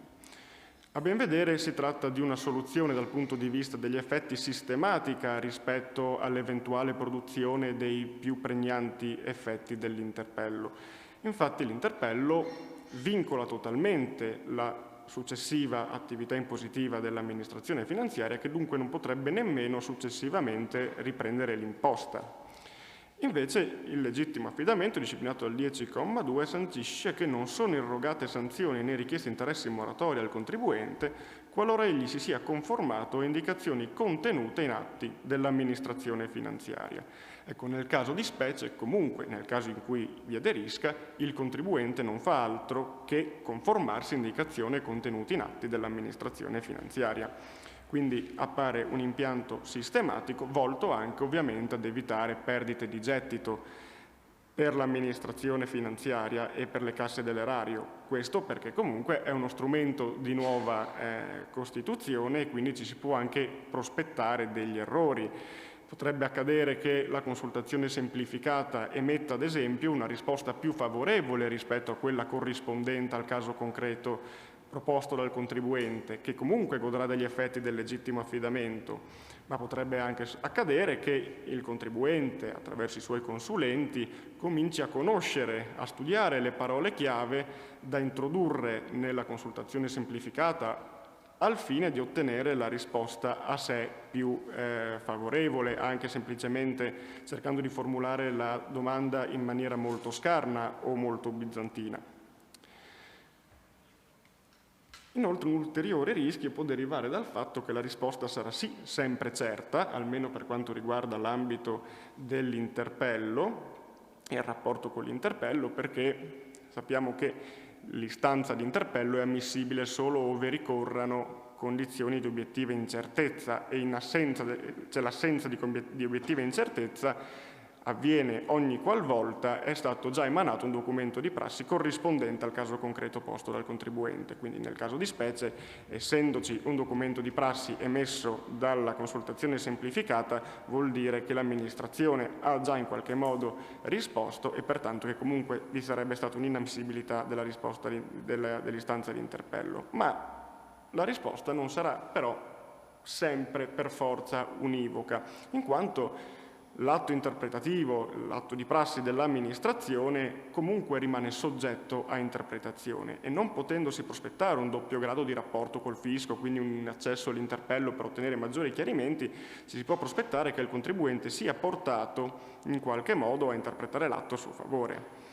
A ben vedere si tratta di una soluzione dal punto di vista degli effetti sistematica rispetto all'eventuale produzione dei più pregnanti effetti dell'interpello. Infatti l'interpello vincola totalmente la successiva attività impositiva dell'amministrazione finanziaria, che dunque non potrebbe nemmeno successivamente riprendere l'imposta. Invece il legittimo affidamento, disciplinato dal 10,2, sancisce che non sono irrogate sanzioni né richieste interessi moratori al contribuente qualora egli si sia conformato a indicazioni contenute in atti dell'amministrazione finanziaria. Ecco, nel caso di specie, comunque, nel caso in cui vi aderisca, il contribuente non fa altro che conformarsi a indicazioni contenute in atti dell'amministrazione finanziaria. Quindi appare un impianto sistematico volto anche ovviamente ad evitare perdite di gettito per l'amministrazione finanziaria e per le casse dell'erario. Questo perché comunque è uno strumento di nuova costituzione e quindi ci si può anche prospettare degli errori. Potrebbe accadere che la consultazione semplificata emetta ad esempio una risposta più favorevole rispetto a quella corrispondente al caso concreto proposto dal contribuente, che comunque godrà degli effetti del legittimo affidamento, ma potrebbe anche accadere che il contribuente, attraverso i suoi consulenti, cominci a conoscere, a studiare le parole chiave da introdurre nella consultazione semplificata al fine di ottenere la risposta a sé più favorevole, anche semplicemente cercando di formulare la domanda in maniera molto scarna o molto bizantina. Inoltre un ulteriore rischio può derivare dal fatto che la risposta sarà sì sempre certa, almeno per quanto riguarda l'ambito dell'interpello e il rapporto con l'interpello, perché sappiamo che l'istanza di interpello è ammissibile solo ove ricorrano condizioni di obiettiva incertezza e in assenza l'assenza di obiettiva incertezza avviene ogni qualvolta è stato già emanato un documento di prassi corrispondente al caso concreto posto dal contribuente. Quindi nel caso di specie, essendoci un documento di prassi emesso dalla consultazione semplificata, vuol dire che l'amministrazione ha già in qualche modo risposto e pertanto che comunque vi sarebbe stata un'inammissibilità della risposta dell'istanza di interpello. Ma la risposta non sarà però sempre per forza univoca, in quanto l'atto interpretativo, l'atto di prassi dell'amministrazione comunque rimane soggetto a interpretazione e non potendosi prospettare un doppio grado di rapporto col fisco, quindi un accesso all'interpello per ottenere maggiori chiarimenti, si può prospettare che il contribuente sia portato in qualche modo a interpretare l'atto a suo favore.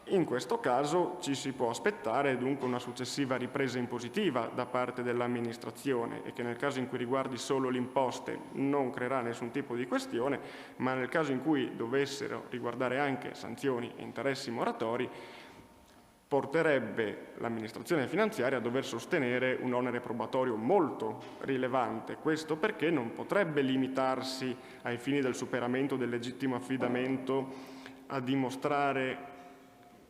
In questo caso ci si può aspettare dunque una successiva ripresa impositiva da parte dell'amministrazione e che nel caso in cui riguardi solo le imposte non creerà nessun tipo di questione, ma nel caso in cui dovessero riguardare anche sanzioni e interessi moratori porterebbe l'amministrazione finanziaria a dover sostenere un onere probatorio molto rilevante. Questo perché non potrebbe limitarsi ai fini del superamento del legittimo affidamento a dimostrare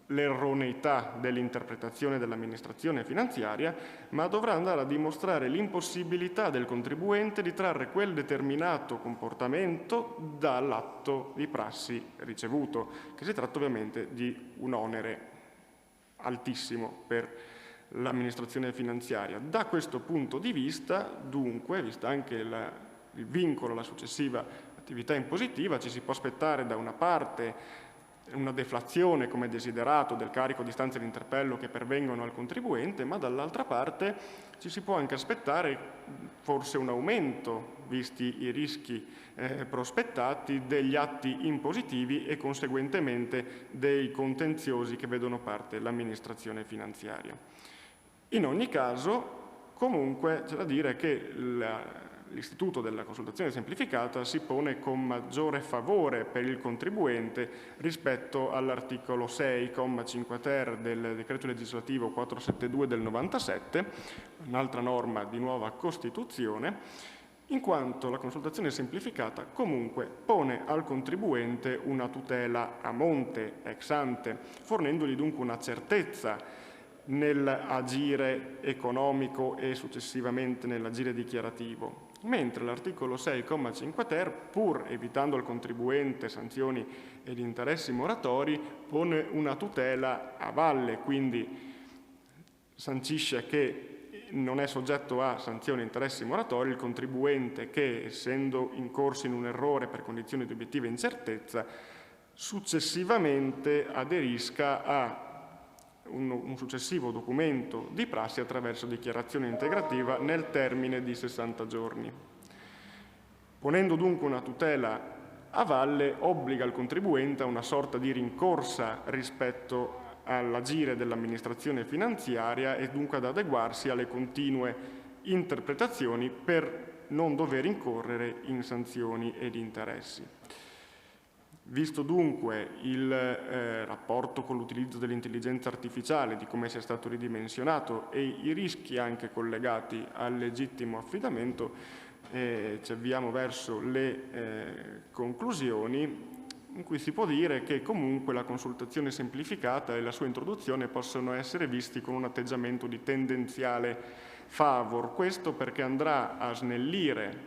l'erroneità dell'interpretazione dell'amministrazione finanziaria, ma dovrà andare a dimostrare l'impossibilità del contribuente di trarre quel determinato comportamento dall'atto di prassi ricevuto, che si tratta ovviamente di un onere altissimo per l'amministrazione finanziaria. Da questo punto di vista, dunque, vista anche il vincolo alla successiva attività impositiva, ci si può aspettare da una parte una deflazione come desiderato del carico di istanze di interpello che pervengono al contribuente, ma dall'altra parte ci si può anche aspettare forse un aumento, visti i rischi prospettati, degli atti impositivi e conseguentemente dei contenziosi che vedono parte l'amministrazione finanziaria. In ogni caso, comunque, c'è da dire che l'istituto della consultazione semplificata si pone con maggiore favore per il contribuente rispetto all'articolo 6, comma 5 ter del decreto legislativo 472 del 97, un'altra norma di nuova Costituzione, in quanto la consultazione semplificata comunque pone al contribuente una tutela a monte, ex ante, fornendogli dunque una certezza nell'agire economico e successivamente nell'agire dichiarativo, mentre l'articolo 6,5 ter, pur evitando al contribuente sanzioni ed interessi moratori, pone una tutela a valle, quindi sancisce che non è soggetto a sanzioni e interessi moratori il contribuente che, essendo incorso in un errore per condizioni di obiettiva incertezza, successivamente aderisca a un successivo documento di prassi attraverso dichiarazione integrativa nel termine di 60 giorni. Ponendo dunque una tutela a valle, obbliga il contribuente a una sorta di rincorsa rispetto all'agire dell'amministrazione finanziaria e dunque ad adeguarsi alle continue interpretazioni per non dover incorrere in sanzioni ed interessi. Visto dunque il rapporto con l'utilizzo dell'intelligenza artificiale, di come sia stato ridimensionato e i rischi anche collegati al legittimo affidamento, ci avviamo verso le conclusioni, in cui si può dire che comunque la consultazione semplificata e la sua introduzione possono essere visti con un atteggiamento di tendenziale favor. Questo perché andrà a snellire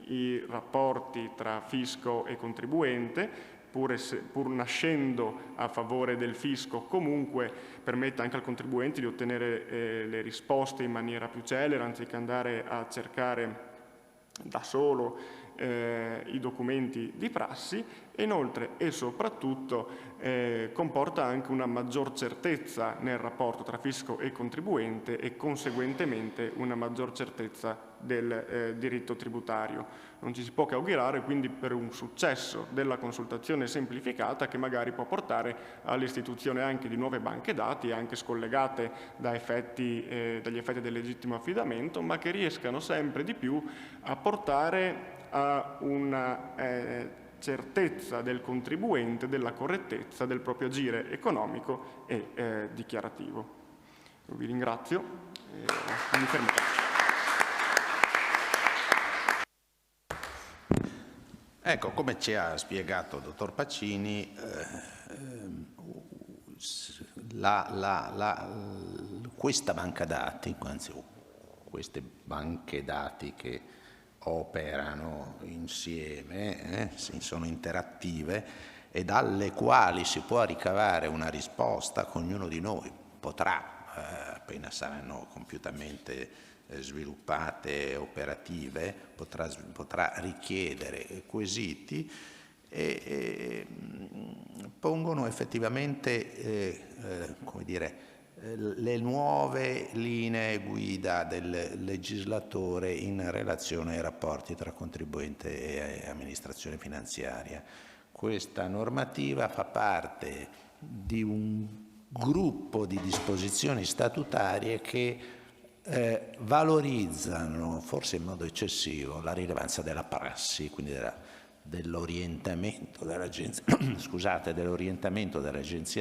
i rapporti tra fisco e contribuente, pur nascendo a favore del fisco, comunque permette anche al contribuente di ottenere le risposte in maniera più celere, anziché andare a cercare da solo i documenti di prassi, e inoltre e soprattutto comporta anche una maggior certezza nel rapporto tra fisco e contribuente e conseguentemente una maggior certezza del diritto tributario. Non ci si può che augurare quindi per un successo della consultazione semplificata, che magari può portare all'istituzione anche di nuove banche dati, anche scollegate dagli effetti del legittimo affidamento, ma che riescano sempre di più a portare a una certezza del contribuente della correttezza del proprio agire economico e dichiarativo. Io vi ringrazio e mi fermo. Ecco, come ci ha spiegato il dottor Pacini, questa banca dati, anzi queste banche dati che operano insieme, sono interattive e dalle quali si può ricavare una risposta che ognuno di noi potrà, appena saranno compiutamente sviluppate, operative, potrà richiedere quesiti e pongono effettivamente, come dire, le nuove linee guida del legislatore in relazione ai rapporti tra contribuente e amministrazione finanziaria. Questa normativa fa parte di un gruppo di disposizioni statutarie che valorizzano, forse in modo eccessivo, la rilevanza della prassi, quindi dell'orientamento dell'Agenzia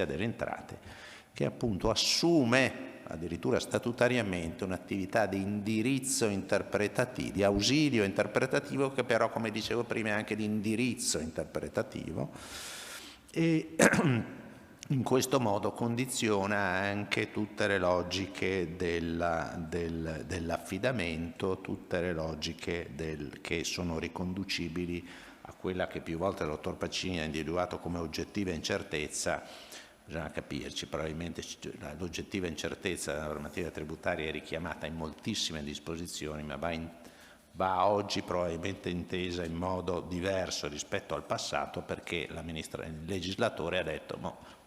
delle Entrate che appunto assume addirittura statutariamente un'attività di indirizzo interpretativo, di ausilio interpretativo, che però, come dicevo prima, è anche di indirizzo interpretativo, e in questo modo condiziona anche tutte le logiche dell'affidamento, tutte le logiche che sono riconducibili a quella che più volte il dottor Pacini ha individuato come oggettiva incertezza. Bisogna capirci, probabilmente l'oggettiva incertezza della normativa tributaria è richiamata in moltissime disposizioni, ma va oggi probabilmente intesa in modo diverso rispetto al passato, perché il legislatore ha detto,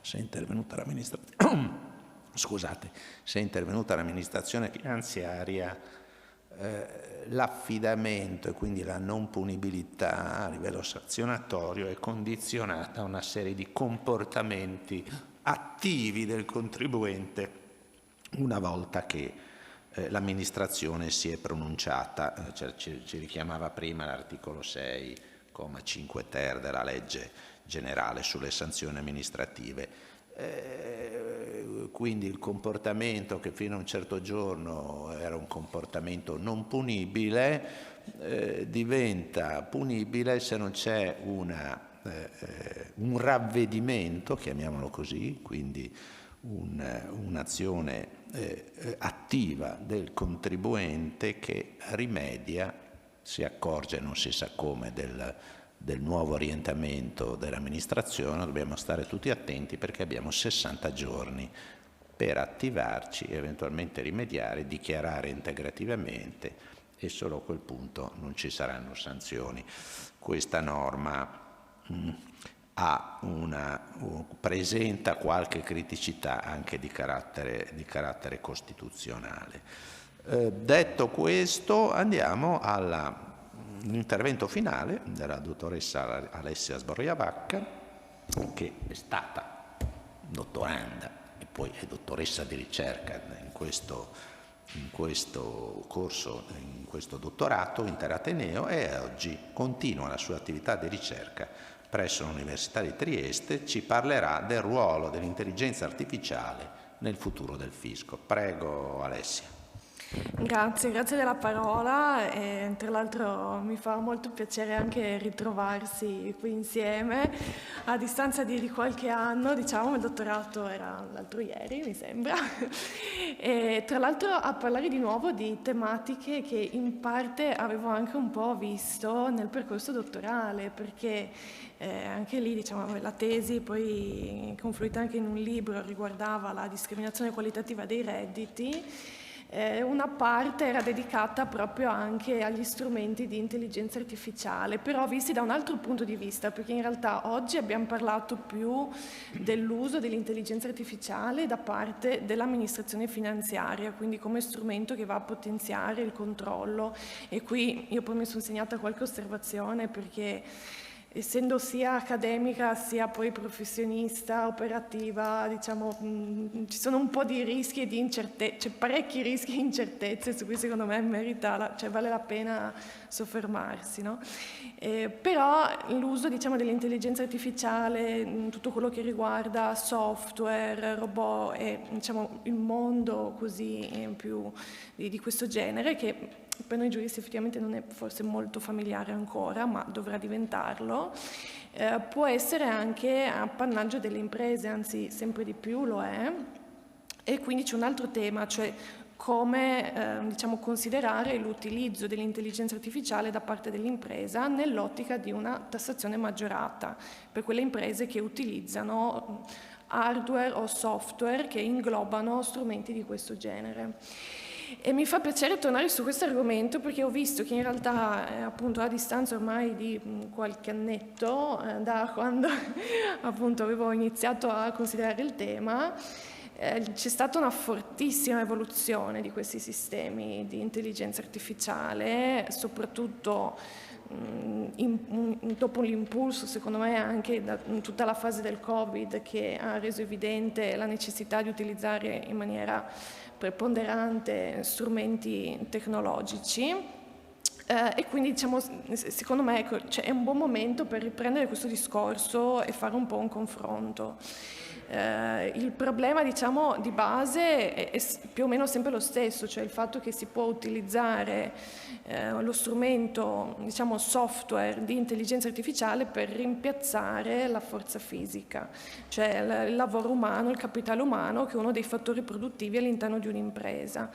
se è intervenuta l'amministrazione finanziaria, l'affidamento e quindi la non punibilità a livello sanzionatorio è condizionata a una serie di comportamenti attivi del contribuente una volta che l'amministrazione si è pronunciata. Ci richiamava prima l'articolo 6,5 ter della legge generale sulle sanzioni amministrative. Quindi il comportamento che fino a un certo giorno era un comportamento non punibile diventa punibile se non c'è un ravvedimento, chiamiamolo così, quindi un'azione attiva del contribuente che rimedia, si accorge, non si sa come, del nuovo orientamento dell'amministrazione. Dobbiamo stare tutti attenti perché abbiamo 60 giorni per attivarci, eventualmente rimediare, dichiarare integrativamente, e solo a quel punto non ci saranno sanzioni. Questa norma presenta qualche criticità anche di carattere costituzionale. Detto questo, andiamo all'intervento finale della dottoressa Alessia Sborriavacca, che è stata dottoranda e poi è dottoressa di ricerca in questo corso, in questo dottorato interateneo, e oggi continua la sua attività di ricerca presso l'Università di Trieste. Ci parlerà del ruolo dell'intelligenza artificiale nel futuro del fisco. Prego Alessia. Grazie della parola, e tra l'altro mi fa molto piacere anche ritrovarsi qui insieme a distanza di qualche anno. Diciamo, il dottorato era l'altro ieri, mi sembra, e tra l'altro a parlare di nuovo di tematiche che in parte avevo anche un po' visto nel percorso dottorale, perché anche lì, diciamo, la tesi poi confluita anche in un libro, riguardava la discriminazione qualitativa dei redditi. Una parte era dedicata proprio anche agli strumenti di intelligenza artificiale, però visti da un altro punto di vista, perché in realtà oggi abbiamo parlato più dell'uso dell'intelligenza artificiale da parte dell'amministrazione finanziaria, quindi come strumento che va a potenziare il controllo. E qui io poi mi sono segnata qualche osservazione, perché essendo sia accademica sia poi professionista, operativa, diciamo, ci sono un po' di rischi e di incertezze, c'è parecchi rischi e incertezze su cui secondo me vale la pena soffermarsi, no? Però l'uso, diciamo, dell'intelligenza artificiale, tutto quello che riguarda software, robot e, diciamo, il mondo così più di questo genere, che per noi giuristi effettivamente non è forse molto familiare ancora, ma dovrà diventarlo, può essere anche appannaggio delle imprese, anzi sempre di più lo è. E quindi c'è un altro tema, cioè come diciamo, considerare l'utilizzo dell'intelligenza artificiale da parte dell'impresa nell'ottica di una tassazione maggiorata per quelle imprese che utilizzano hardware o software che inglobano strumenti di questo genere. E mi fa piacere tornare su questo argomento, perché ho visto che in realtà, appunto, a distanza ormai di qualche annetto, da quando appunto avevo iniziato a considerare il tema, c'è stata una fortissima evoluzione di questi sistemi di intelligenza artificiale, soprattutto dopo l'impulso, secondo me, anche da tutta la fase del Covid, che ha reso evidente la necessità di utilizzare in maniera preponderante strumenti tecnologici. E quindi, diciamo, secondo me, ecco, è un buon momento per riprendere questo discorso e fare un po' un confronto. Il problema, diciamo, di base è più o meno sempre lo stesso, cioè il fatto che si può utilizzare lo strumento, diciamo, software di intelligenza artificiale per rimpiazzare la forza fisica, cioè il lavoro umano, il capitale umano, che è uno dei fattori produttivi all'interno di un'impresa.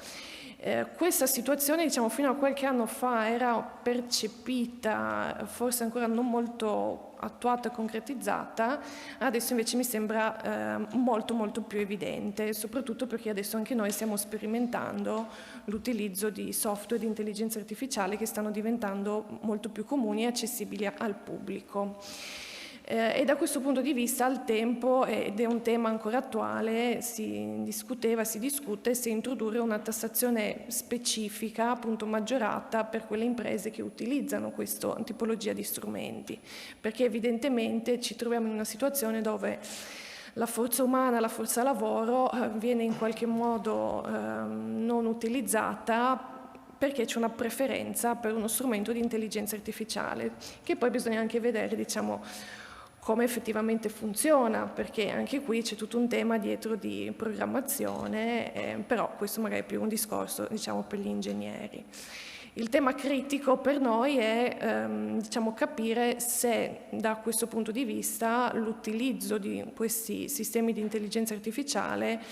Questa situazione, diciamo, fino a qualche anno fa era percepita, forse ancora non molto attuata e concretizzata, adesso invece mi sembra molto più evidente, soprattutto perché adesso anche noi stiamo sperimentando l'utilizzo di software di intelligenza artificiale che stanno diventando molto più comuni e accessibili al pubblico. E da questo punto di vista al tempo, ed è un tema ancora attuale, si discute se introdurre una tassazione specifica, appunto maggiorata, per quelle imprese che utilizzano questa tipologia di strumenti, perché evidentemente ci troviamo in una situazione dove la forza umana, la forza lavoro viene in qualche modo non utilizzata perché c'è una preferenza per uno strumento di intelligenza artificiale, che poi bisogna anche vedere, diciamo, come effettivamente funziona, perché anche qui c'è tutto un tema dietro di programmazione, però questo magari è più un discorso, diciamo, per gli ingegneri. Il tema critico per noi è diciamo, capire se da questo punto di vista l'utilizzo di questi sistemi di intelligenza artificiale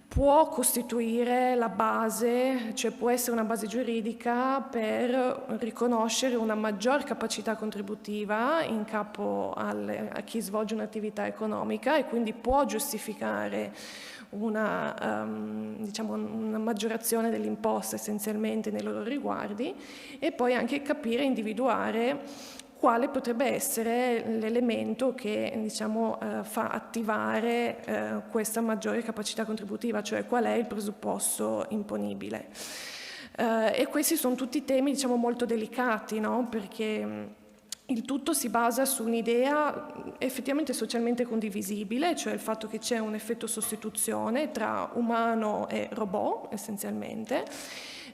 può costituire la base, cioè può essere una base giuridica per riconoscere una maggior capacità contributiva in capo a chi svolge un'attività economica e quindi può giustificare diciamo, una maggiorazione delle imposte essenzialmente nei loro riguardi, e poi anche capire e individuare quale potrebbe essere l'elemento che, diciamo, fa attivare questa maggiore capacità contributiva, cioè qual è il presupposto imponibile. E questi sono tutti temi, diciamo, molto delicati, no? Perché il tutto si basa su un'idea effettivamente socialmente condivisibile, cioè il fatto che c'è un effetto sostituzione tra umano e robot, essenzialmente.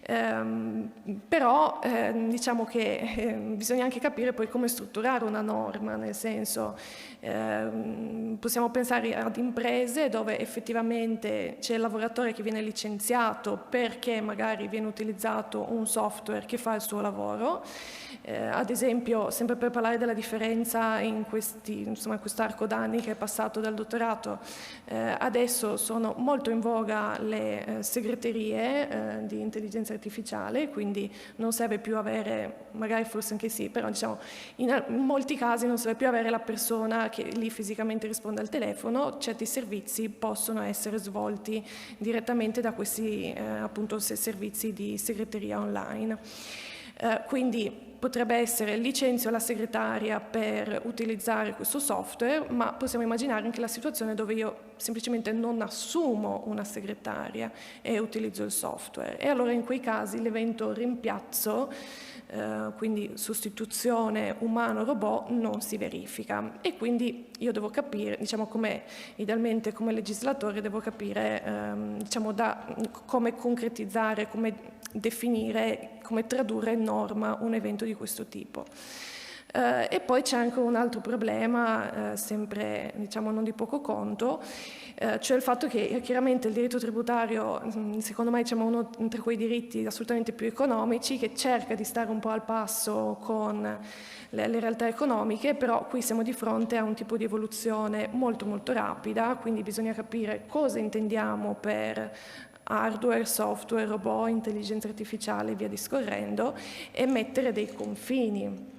Però diciamo che bisogna anche capire poi come strutturare una norma, nel senso possiamo pensare ad imprese dove effettivamente c'è il lavoratore che viene licenziato perché magari viene utilizzato un software che fa il suo lavoro. Ad esempio, sempre per parlare della differenza in quest'arco d'anni che è passato dal dottorato, adesso sono molto in voga le segreterie di intelligenza artificiale, quindi non serve più avere, magari forse anche sì, però diciamo in molti casi non serve più avere la persona che lì fisicamente risponde al telefono, certi servizi possono essere svolti direttamente da questi appunto servizi di segreteria online. Quindi potrebbe essere licenzio la segretaria per utilizzare questo software, ma possiamo immaginare anche la situazione dove io semplicemente non assumo una segretaria e utilizzo il software. E allora in quei casi l'evento rimpiazzo, quindi sostituzione umano-robot, non si verifica. E quindi io devo capire, diciamo, idealmente come legislatore devo capire diciamo, come concretizzare, come definire, come tradurre in norma un evento di questo tipo. E poi c'è anche un altro problema, sempre diciamo non di poco conto, cioè il fatto che chiaramente il diritto tributario, secondo me, diciamo, uno tra quei diritti assolutamente più economici, che cerca di stare un po' al passo con le realtà economiche, però qui siamo di fronte a un tipo di evoluzione molto rapida, quindi bisogna capire cosa intendiamo per hardware, software, robot, intelligenza artificiale e via discorrendo, e mettere dei confini.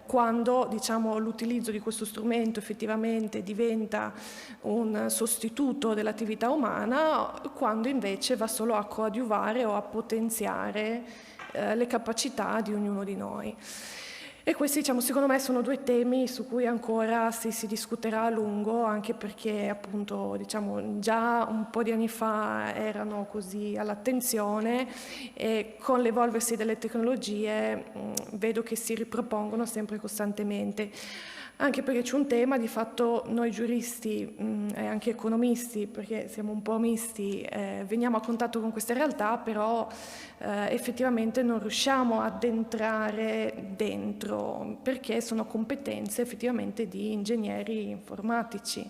Quando, diciamo, l'utilizzo di questo strumento effettivamente diventa un sostituto dell'attività umana, quando invece va solo a coadiuvare o a potenziare le capacità di ognuno di noi. E questi, diciamo, secondo me sono due temi su cui ancora si discuterà a lungo, anche perché appunto, diciamo, già un po' di anni fa erano così all'attenzione, e con l'evolversi delle tecnologie vedo che si ripropongono sempre costantemente. Anche perché c'è un tema, di fatto noi giuristi e anche economisti, perché siamo un po' misti, veniamo a contatto con queste realtà, però effettivamente non riusciamo ad entrare dentro, perché sono competenze effettivamente di ingegneri informatici.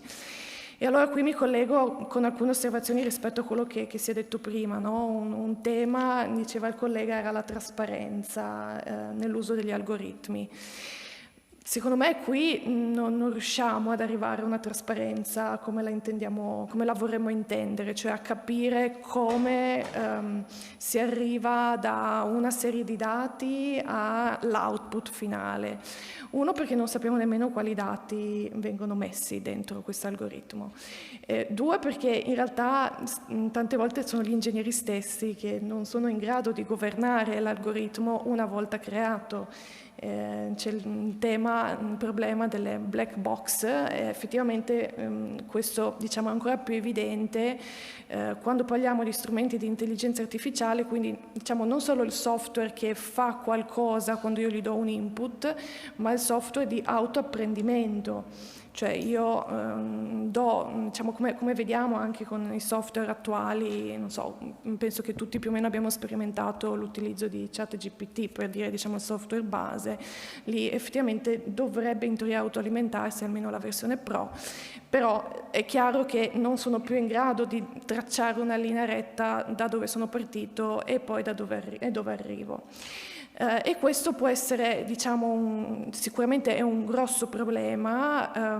E allora qui mi collego con alcune osservazioni rispetto a quello che si è detto prima, no? Un tema, diceva il collega, era la trasparenza nell'uso degli algoritmi. Secondo me qui non riusciamo ad arrivare a una trasparenza come la intendiamo, come la vorremmo intendere, cioè a capire come si arriva da una serie di dati all'output finale. Uno, perché non sappiamo nemmeno quali dati vengono messi dentro questo algoritmo. Due, perché in realtà tante volte sono gli ingegneri stessi che non sono in grado di governare l'algoritmo una volta creato. C'è il problema delle black box, effettivamente questo diciamo è ancora più evidente quando parliamo di strumenti di intelligenza artificiale, quindi diciamo non solo il software che fa qualcosa quando io gli do un input, ma il software di autoapprendimento. Cioè io diciamo come vediamo anche con i software attuali, non so, penso che tutti più o meno abbiamo sperimentato l'utilizzo di ChatGPT per dire diciamo il software base, lì effettivamente dovrebbe in teoria autoalimentarsi almeno la versione Pro, però è chiaro che non sono più in grado di tracciare una linea retta da dove sono partito e poi da dove arrivo. E questo può essere, diciamo, sicuramente è un grosso problema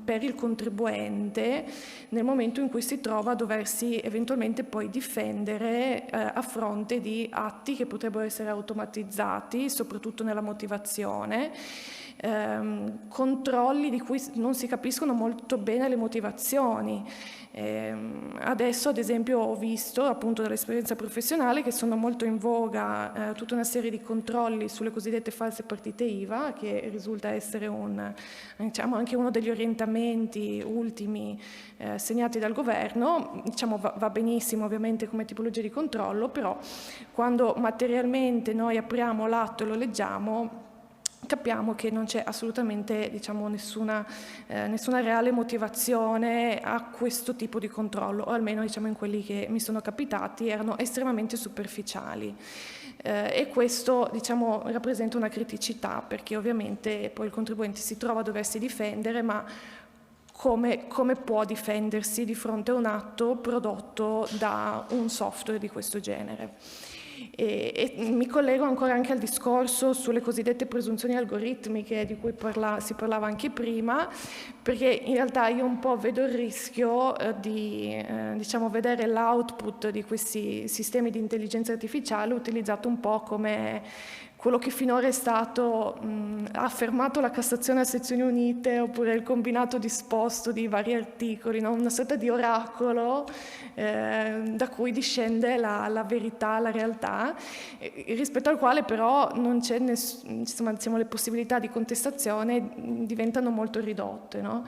per il contribuente nel momento in cui si trova a doversi eventualmente poi difendere a fronte di atti che potrebbero essere automatizzati, soprattutto nella motivazione, controlli di cui non si capiscono molto bene le motivazioni. Adesso ad esempio ho visto appunto dall'esperienza professionale che sono molto in voga tutta una serie di controlli sulle cosiddette false partite IVA, che risulta essere diciamo, anche uno degli orientamenti ultimi segnati dal governo. Diciamo, va benissimo ovviamente come tipologia di controllo, però quando materialmente noi apriamo l'atto e lo leggiamo capiamo che non c'è assolutamente diciamo, nessuna reale motivazione a questo tipo di controllo, o almeno diciamo, in quelli che mi sono capitati erano estremamente superficiali. E questo diciamo, rappresenta una criticità, perché ovviamente poi il contribuente si trova a doversi difendere, ma come può difendersi di fronte a un atto prodotto da un software di questo genere? E mi collego ancora anche al discorso sulle cosiddette presunzioni algoritmiche di cui si parlava anche prima, perché in realtà io un po' vedo il rischio di diciamo, vedere l'output di questi sistemi di intelligenza artificiale utilizzato un po' come quello che finora è stato affermato la Cassazione a sezioni unite, oppure il combinato disposto di vari articoli, no? Una sorta di oracolo da cui discende la verità, la realtà, rispetto al quale però non c'è insomma, diciamo, le possibilità di contestazione diventano molto ridotte, no?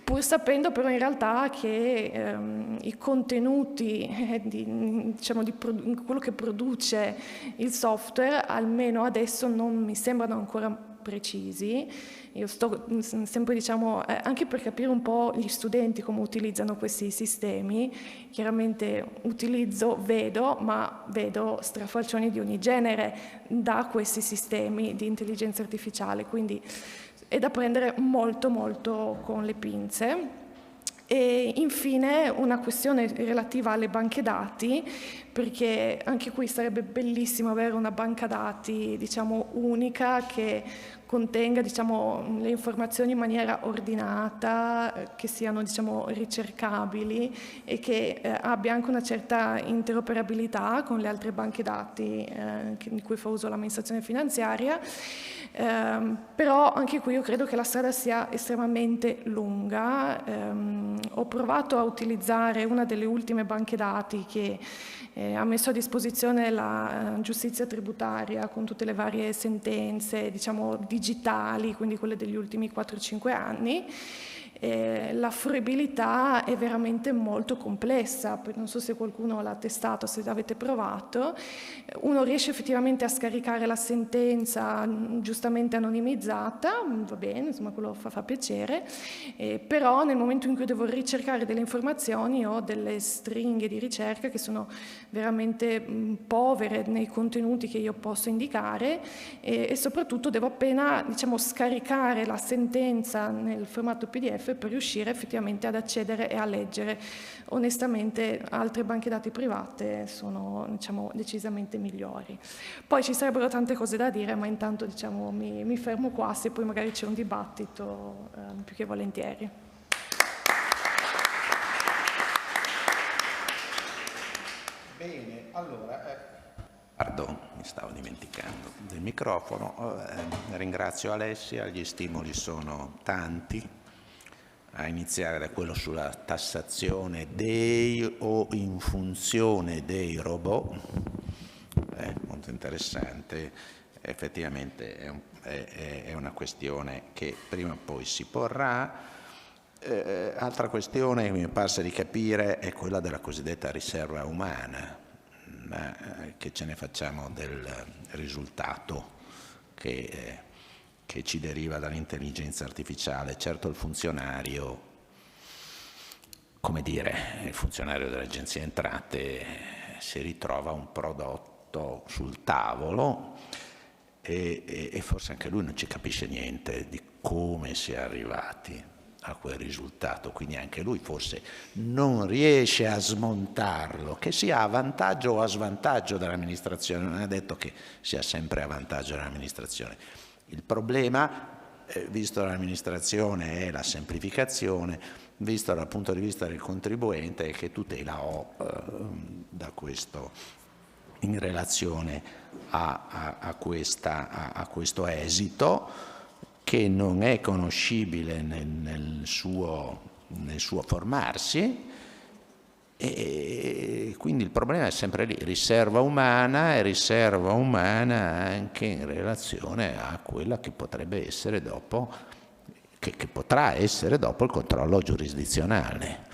Pur sapendo però in realtà che i contenuti diciamo, di quello che produce il software, almeno adesso non mi sembrano ancora precisi. Io sto sempre, diciamo, anche per capire un po' gli studenti come utilizzano questi sistemi, chiaramente vedo strafalcioni di ogni genere da questi sistemi di intelligenza artificiale, quindi è da prendere molto molto con le pinze. E infine una questione relativa alle banche dati, perché anche qui sarebbe bellissimo avere una banca dati, diciamo, unica che contenga, diciamo, le informazioni in maniera ordinata, che siano, diciamo, ricercabili e che abbia anche una certa interoperabilità con le altre banche dati di cui fa uso l'amministrazione finanziaria. Però anche qui io credo che la strada sia estremamente lunga. Ho provato a utilizzare una delle ultime banche dati che ha messo a disposizione la giustizia tributaria con tutte le varie sentenze, diciamo, digitali, quindi quelle degli ultimi 4-5 anni. La fruibilità è veramente molto complessa, non so se qualcuno l'ha testato, se l'avete provato. Uno riesce effettivamente a scaricare la sentenza giustamente anonimizzata, va bene, insomma quello fa piacere, però nel momento in cui devo ricercare delle informazioni ho delle stringhe di ricerca che sono veramente povere nei contenuti che io posso indicare e soprattutto devo appena, diciamo, scaricare la sentenza nel formato PDF, PDF per riuscire effettivamente ad accedere e a leggere. Onestamente altre banche dati private sono, diciamo, decisamente migliori. Poi ci sarebbero tante cose da dire, ma intanto, diciamo, mi fermo qua, se poi magari c'è un dibattito più che volentieri. Bene, allora... Pardon, mi stavo dimenticando del microfono. Ringrazio Alessia, gli stimoli sono tanti, a iniziare da quello sulla tassazione dei o in funzione dei robot, molto interessante, effettivamente è una questione che prima o poi si porrà. Altra questione che mi passa di capire è quella della cosiddetta riserva umana. Ma che ce ne facciamo del risultato che ci deriva dall'intelligenza artificiale? Certo il funzionario, come dire, il funzionario dell'Agenzia Entrate si ritrova un prodotto sul tavolo e forse anche lui non ci capisce niente di come si è arrivati a quel risultato, quindi anche lui forse non riesce a smontarlo, che sia a vantaggio o a svantaggio dell'amministrazione, non è detto che sia sempre a vantaggio dell'amministrazione. Il problema, visto dall'amministrazione, è la semplificazione, visto dal punto di vista del contribuente, è che tutela ho da questo in relazione a questo esito, che non è conoscibile nel suo formarsi, e quindi il problema è sempre lì, riserva umana e riserva umana anche in relazione a quella che potrebbe essere dopo, che potrà essere dopo il controllo giurisdizionale.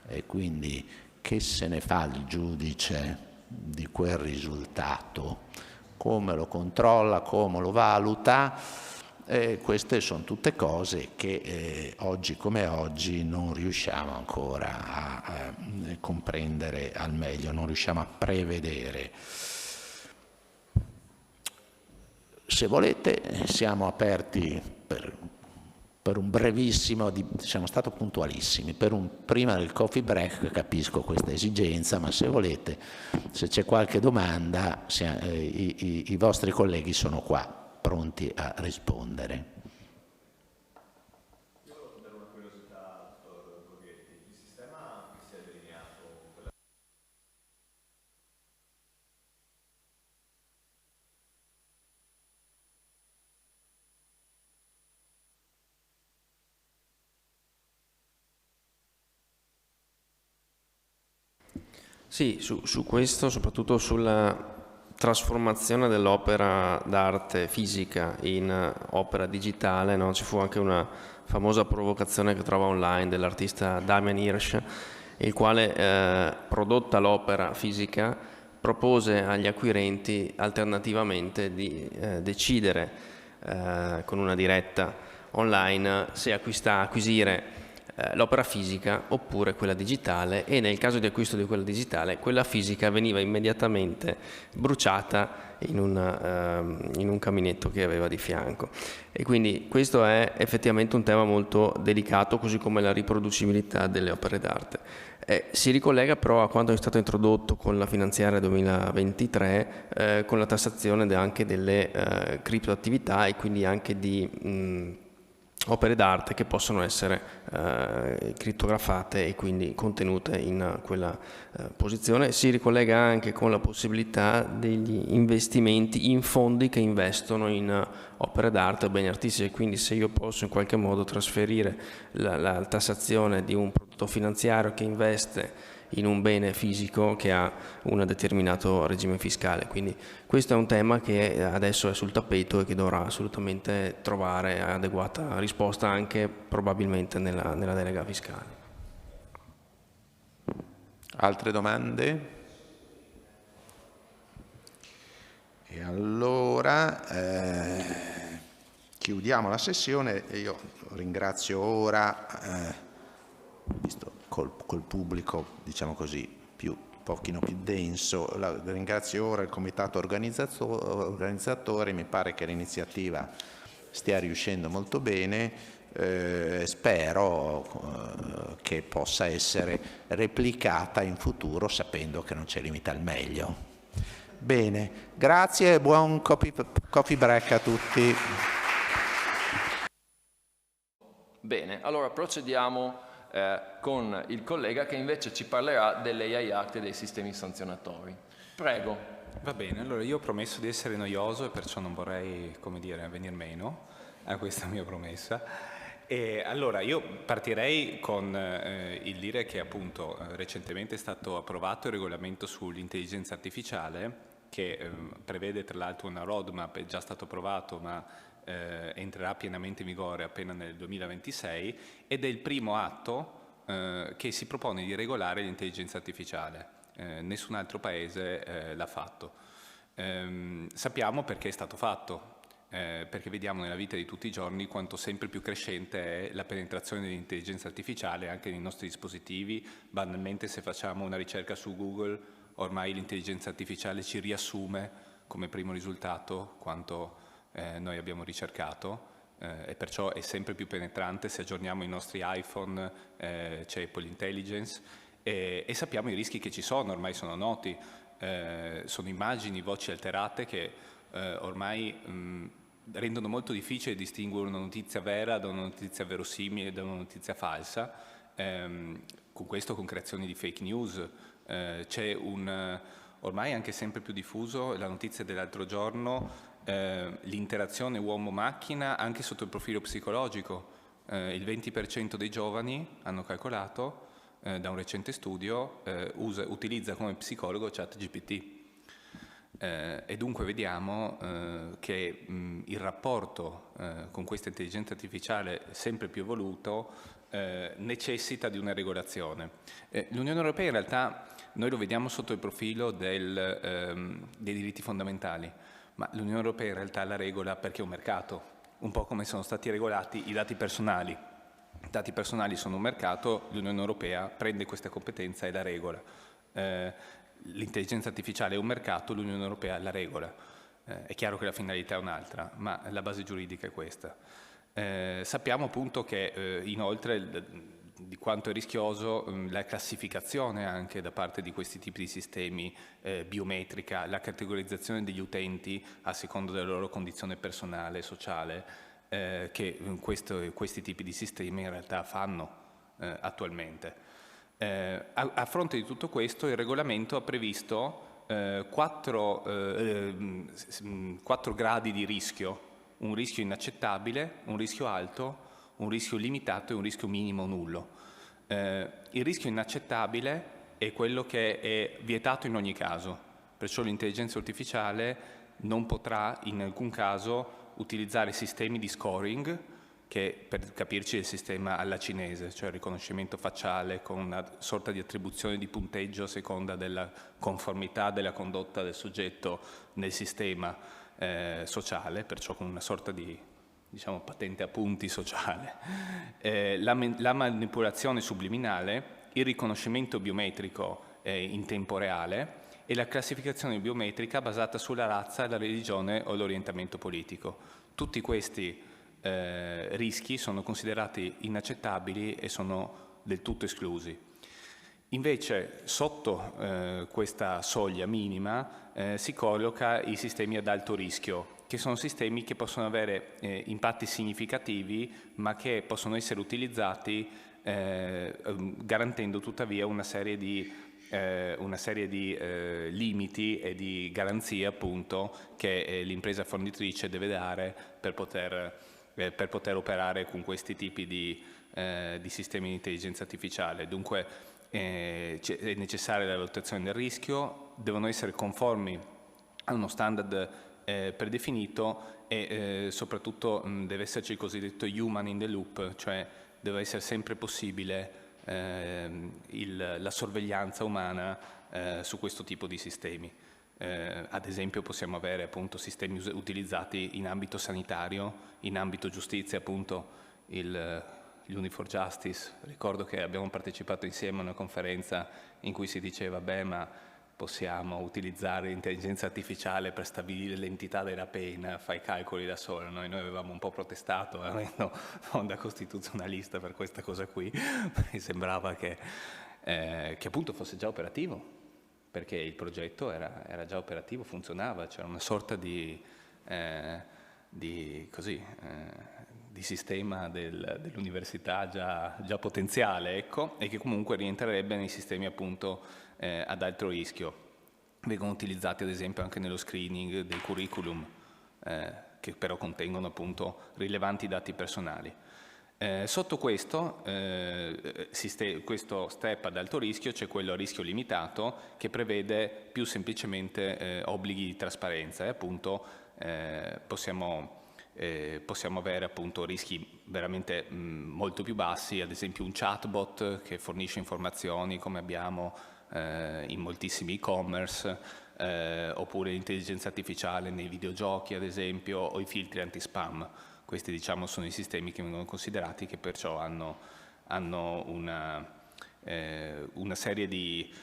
E quindi che se ne fa il giudice di quel risultato, come lo controlla, come lo valuta. Queste sono tutte cose che oggi come oggi non riusciamo ancora a comprendere al meglio, non riusciamo a prevedere. Se volete siamo aperti per un brevissimo, siamo stati puntualissimi, prima del coffee break capisco questa esigenza, ma se volete, se c'è qualche domanda, i vostri colleghi sono qua, pronti a rispondere. Io per una curiosità, dottor Borghetti, il sistema che si è delineato... Sì, su questo, soprattutto sulla trasformazione dell'opera d'arte fisica in opera digitale, no? Ci fu anche una famosa provocazione che trova online dell'artista Damien Hirst, il quale, prodotta l'opera fisica, propose agli acquirenti alternativamente di decidere con una diretta online se acquisire l'opera fisica oppure quella digitale, e nel caso di acquisto di quella digitale, quella fisica veniva immediatamente bruciata in un caminetto che aveva di fianco. E quindi questo è effettivamente un tema molto delicato, così come la riproducibilità delle opere d'arte. Si ricollega però a quanto è stato introdotto con la finanziaria 2023, con la tassazione anche delle criptoattività e quindi anche di opere d'arte che possono essere crittografate e quindi contenute in quella posizione. Si ricollega anche con la possibilità degli investimenti in fondi che investono in opere d'arte o beni artistici, quindi se io posso in qualche modo trasferire la tassazione di un prodotto finanziario che investe in un bene fisico che ha un determinato regime fiscale. Quindi questo è un tema che adesso è sul tappeto e che dovrà assolutamente trovare adeguata risposta anche probabilmente nella delega fiscale. Altre domande? E allora chiudiamo la sessione e io ringrazio ora, visto col pubblico, diciamo così, pochino più denso, ringrazio ora il comitato organizzatore, mi pare che l'iniziativa stia riuscendo molto bene, spero che possa essere replicata in futuro sapendo che non c'è limite al meglio. Bene, grazie e buon coffee break a tutti. Bene, allora procediamo con il collega che invece ci parlerà dell'AI Act e dei sistemi sanzionatori. Prego. Va bene, allora io ho promesso di essere noioso e perciò non vorrei, come dire, venir meno a questa mia promessa. E allora io partirei con il dire che appunto recentemente è stato approvato il regolamento sull'intelligenza artificiale che prevede tra l'altro una roadmap, è già stato approvato ma entrerà pienamente in vigore appena nel 2026 ed è il primo atto che si propone di regolare l'intelligenza artificiale. Nessun altro paese l'ha fatto. Sappiamo perché è stato fatto, perché vediamo nella vita di tutti i giorni quanto sempre più crescente è la penetrazione dell'intelligenza artificiale anche nei nostri dispositivi. Banalmente, se facciamo una ricerca su Google, ormai l'intelligenza artificiale ci riassume come primo risultato quanto noi abbiamo ricercato e perciò è sempre più penetrante. Se aggiorniamo i nostri iPhone c'è Apple Intelligence e sappiamo i rischi che ci sono, ormai sono noti, sono immagini, voci alterate che ormai rendono molto difficile distinguere una notizia vera da una notizia verosimile, da una notizia falsa, con questo con creazioni di fake news. C'è ormai anche sempre più diffuso, la notizia dell'altro giorno, l'interazione uomo-macchina anche sotto il profilo psicologico. Il 20% dei giovani, hanno calcolato da un recente studio, utilizza come psicologo ChatGPT. E dunque vediamo che il rapporto con questa intelligenza artificiale sempre più evoluto necessita di una regolazione. L'Unione Europea in realtà noi lo vediamo sotto il profilo dei diritti fondamentali, ma l'Unione Europea in realtà la regola perché è un mercato, un po' come sono stati regolati i dati personali. I dati personali sono un mercato, l'Unione Europea prende questa competenza e la regola. L'intelligenza artificiale è un mercato, l'Unione Europea la regola. È chiaro che la finalità è un'altra, ma la base giuridica è questa. Sappiamo appunto che inoltre di quanto è rischioso la classificazione anche da parte di questi tipi di sistemi biometrica, la categorizzazione degli utenti a seconda della loro condizione personale e sociale che questi tipi di sistemi in realtà fanno attualmente. A fronte di tutto questo il regolamento ha previsto 4 gradi di rischio: un rischio inaccettabile, un rischio alto, un rischio limitato e un rischio minimo nullo. Il rischio inaccettabile è quello che è vietato in ogni caso, perciò l'intelligenza artificiale non potrà in alcun caso utilizzare sistemi di scoring, che per capirci è il sistema alla cinese, cioè il riconoscimento facciale con una sorta di attribuzione di punteggio a seconda della conformità della condotta del soggetto nel sistema sociale, perciò con una sorta di patente a punti sociale. La manipolazione subliminale, il riconoscimento biometrico in tempo reale e la classificazione biometrica basata sulla razza, la religione o l'orientamento politico. Tutti questi rischi sono considerati inaccettabili e sono del tutto esclusi. Invece sotto questa soglia minima si colloca i sistemi ad alto rischio, che sono sistemi che possono avere impatti significativi ma che possono essere utilizzati garantendo tuttavia una serie di limiti e di garanzie appunto che l'impresa fornitrice deve dare per poter operare con questi tipi di sistemi di intelligenza artificiale. Dunque è necessaria la valutazione del rischio, devono essere conformi a uno standard predefinito e soprattutto deve esserci il cosiddetto human in the loop, cioè deve essere sempre possibile la sorveglianza umana su questo tipo di sistemi. Ad esempio possiamo avere appunto sistemi utilizzati in ambito sanitario, in ambito giustizia, appunto l'Uni4 Justice. Ricordo che abbiamo partecipato insieme a una conferenza in cui si diceva, beh, ma possiamo utilizzare l'intelligenza artificiale per stabilire l'entità della pena, fa i calcoli da sola. Noi avevamo un po' protestato, avendo onda costituzionalista per questa cosa qui, perché sembrava che appunto fosse già operativo, perché il progetto era già operativo, funzionava, c'era una sorta di sistema dell'università già potenziale, ecco, e che comunque rientrerebbe nei sistemi appunto ad alto rischio. Vengono utilizzati ad esempio anche nello screening del curriculum, che però contengono appunto rilevanti dati personali. Sotto questo step ad alto rischio c'è quello a rischio limitato, che prevede più semplicemente obblighi di trasparenza, e appunto possiamo avere appunto rischi veramente molto più bassi, ad esempio un chatbot che fornisce informazioni come abbiamo in moltissimi e-commerce, oppure l'intelligenza artificiale nei videogiochi ad esempio, o i filtri anti-spam. Questi diciamo sono i sistemi che vengono considerati, che perciò hanno una serie di,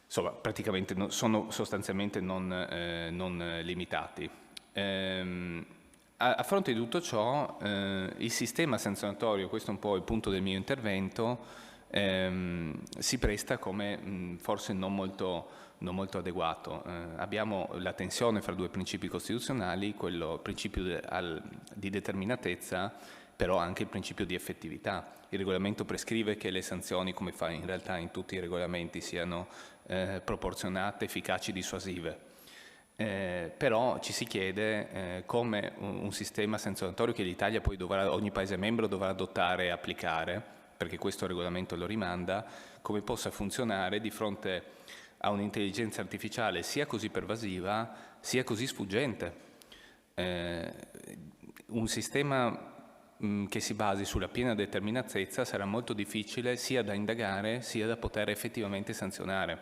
insomma, praticamente sono sostanzialmente non limitati. A fronte di tutto ciò, il sistema sanzionatorio, questo è un po' il punto del mio intervento, si presta come forse non molto adeguato. Abbiamo la tensione fra due principi costituzionali, quello principio di determinatezza, però anche il principio di effettività. Il regolamento prescrive che le sanzioni, come fa in realtà in tutti i regolamenti, siano proporzionate, efficaci, dissuasive. Però ci si chiede come un sistema sanzionatorio che l'Italia poi ogni Paese membro dovrà adottare e applicare, perché questo regolamento lo rimanda, come possa funzionare di fronte a un'intelligenza artificiale sia così pervasiva sia così sfuggente. Un sistema che si basi sulla piena determinatezza sarà molto difficile sia da indagare sia da poter effettivamente sanzionare.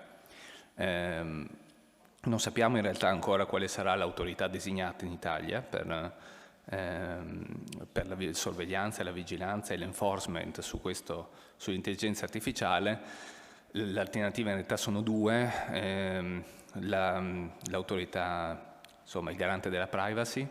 Non sappiamo in realtà ancora quale sarà l'autorità designata in Italia per la sorveglianza, la vigilanza e l'enforcement sull'intelligenza artificiale. Le alternative in realtà sono due, l'autorità, insomma il garante della privacy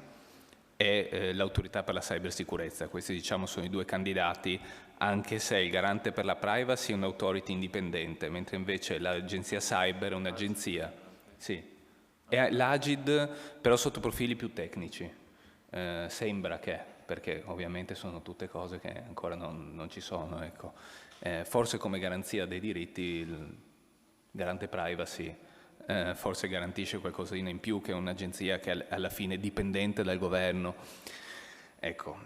e l'autorità per la cybersicurezza. Questi diciamo sono i due candidati, anche se il garante per la privacy è un'autority indipendente, mentre invece l'agenzia cyber è un'agenzia. Sì. E l'Agid però sotto profili più tecnici. Sembra che, perché ovviamente sono tutte cose che ancora non ci sono, ecco. Forse come garanzia dei diritti il garante privacy forse garantisce qualcosina in più che un'agenzia che alla fine è dipendente dal governo, ecco,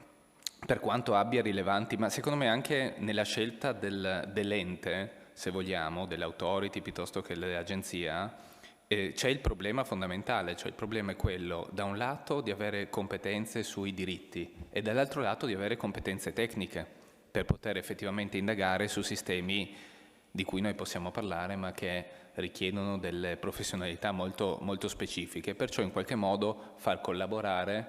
per quanto abbia rilevanti, ma secondo me anche nella scelta dell'ente, se vogliamo, dell'autority piuttosto che dell'agenzia, c'è il problema fondamentale, cioè il problema è quello, da un lato, di avere competenze sui diritti e dall'altro lato di avere competenze tecniche per poter effettivamente indagare su sistemi di cui noi possiamo parlare ma che richiedono delle professionalità molto, molto specifiche, perciò in qualche modo far collaborare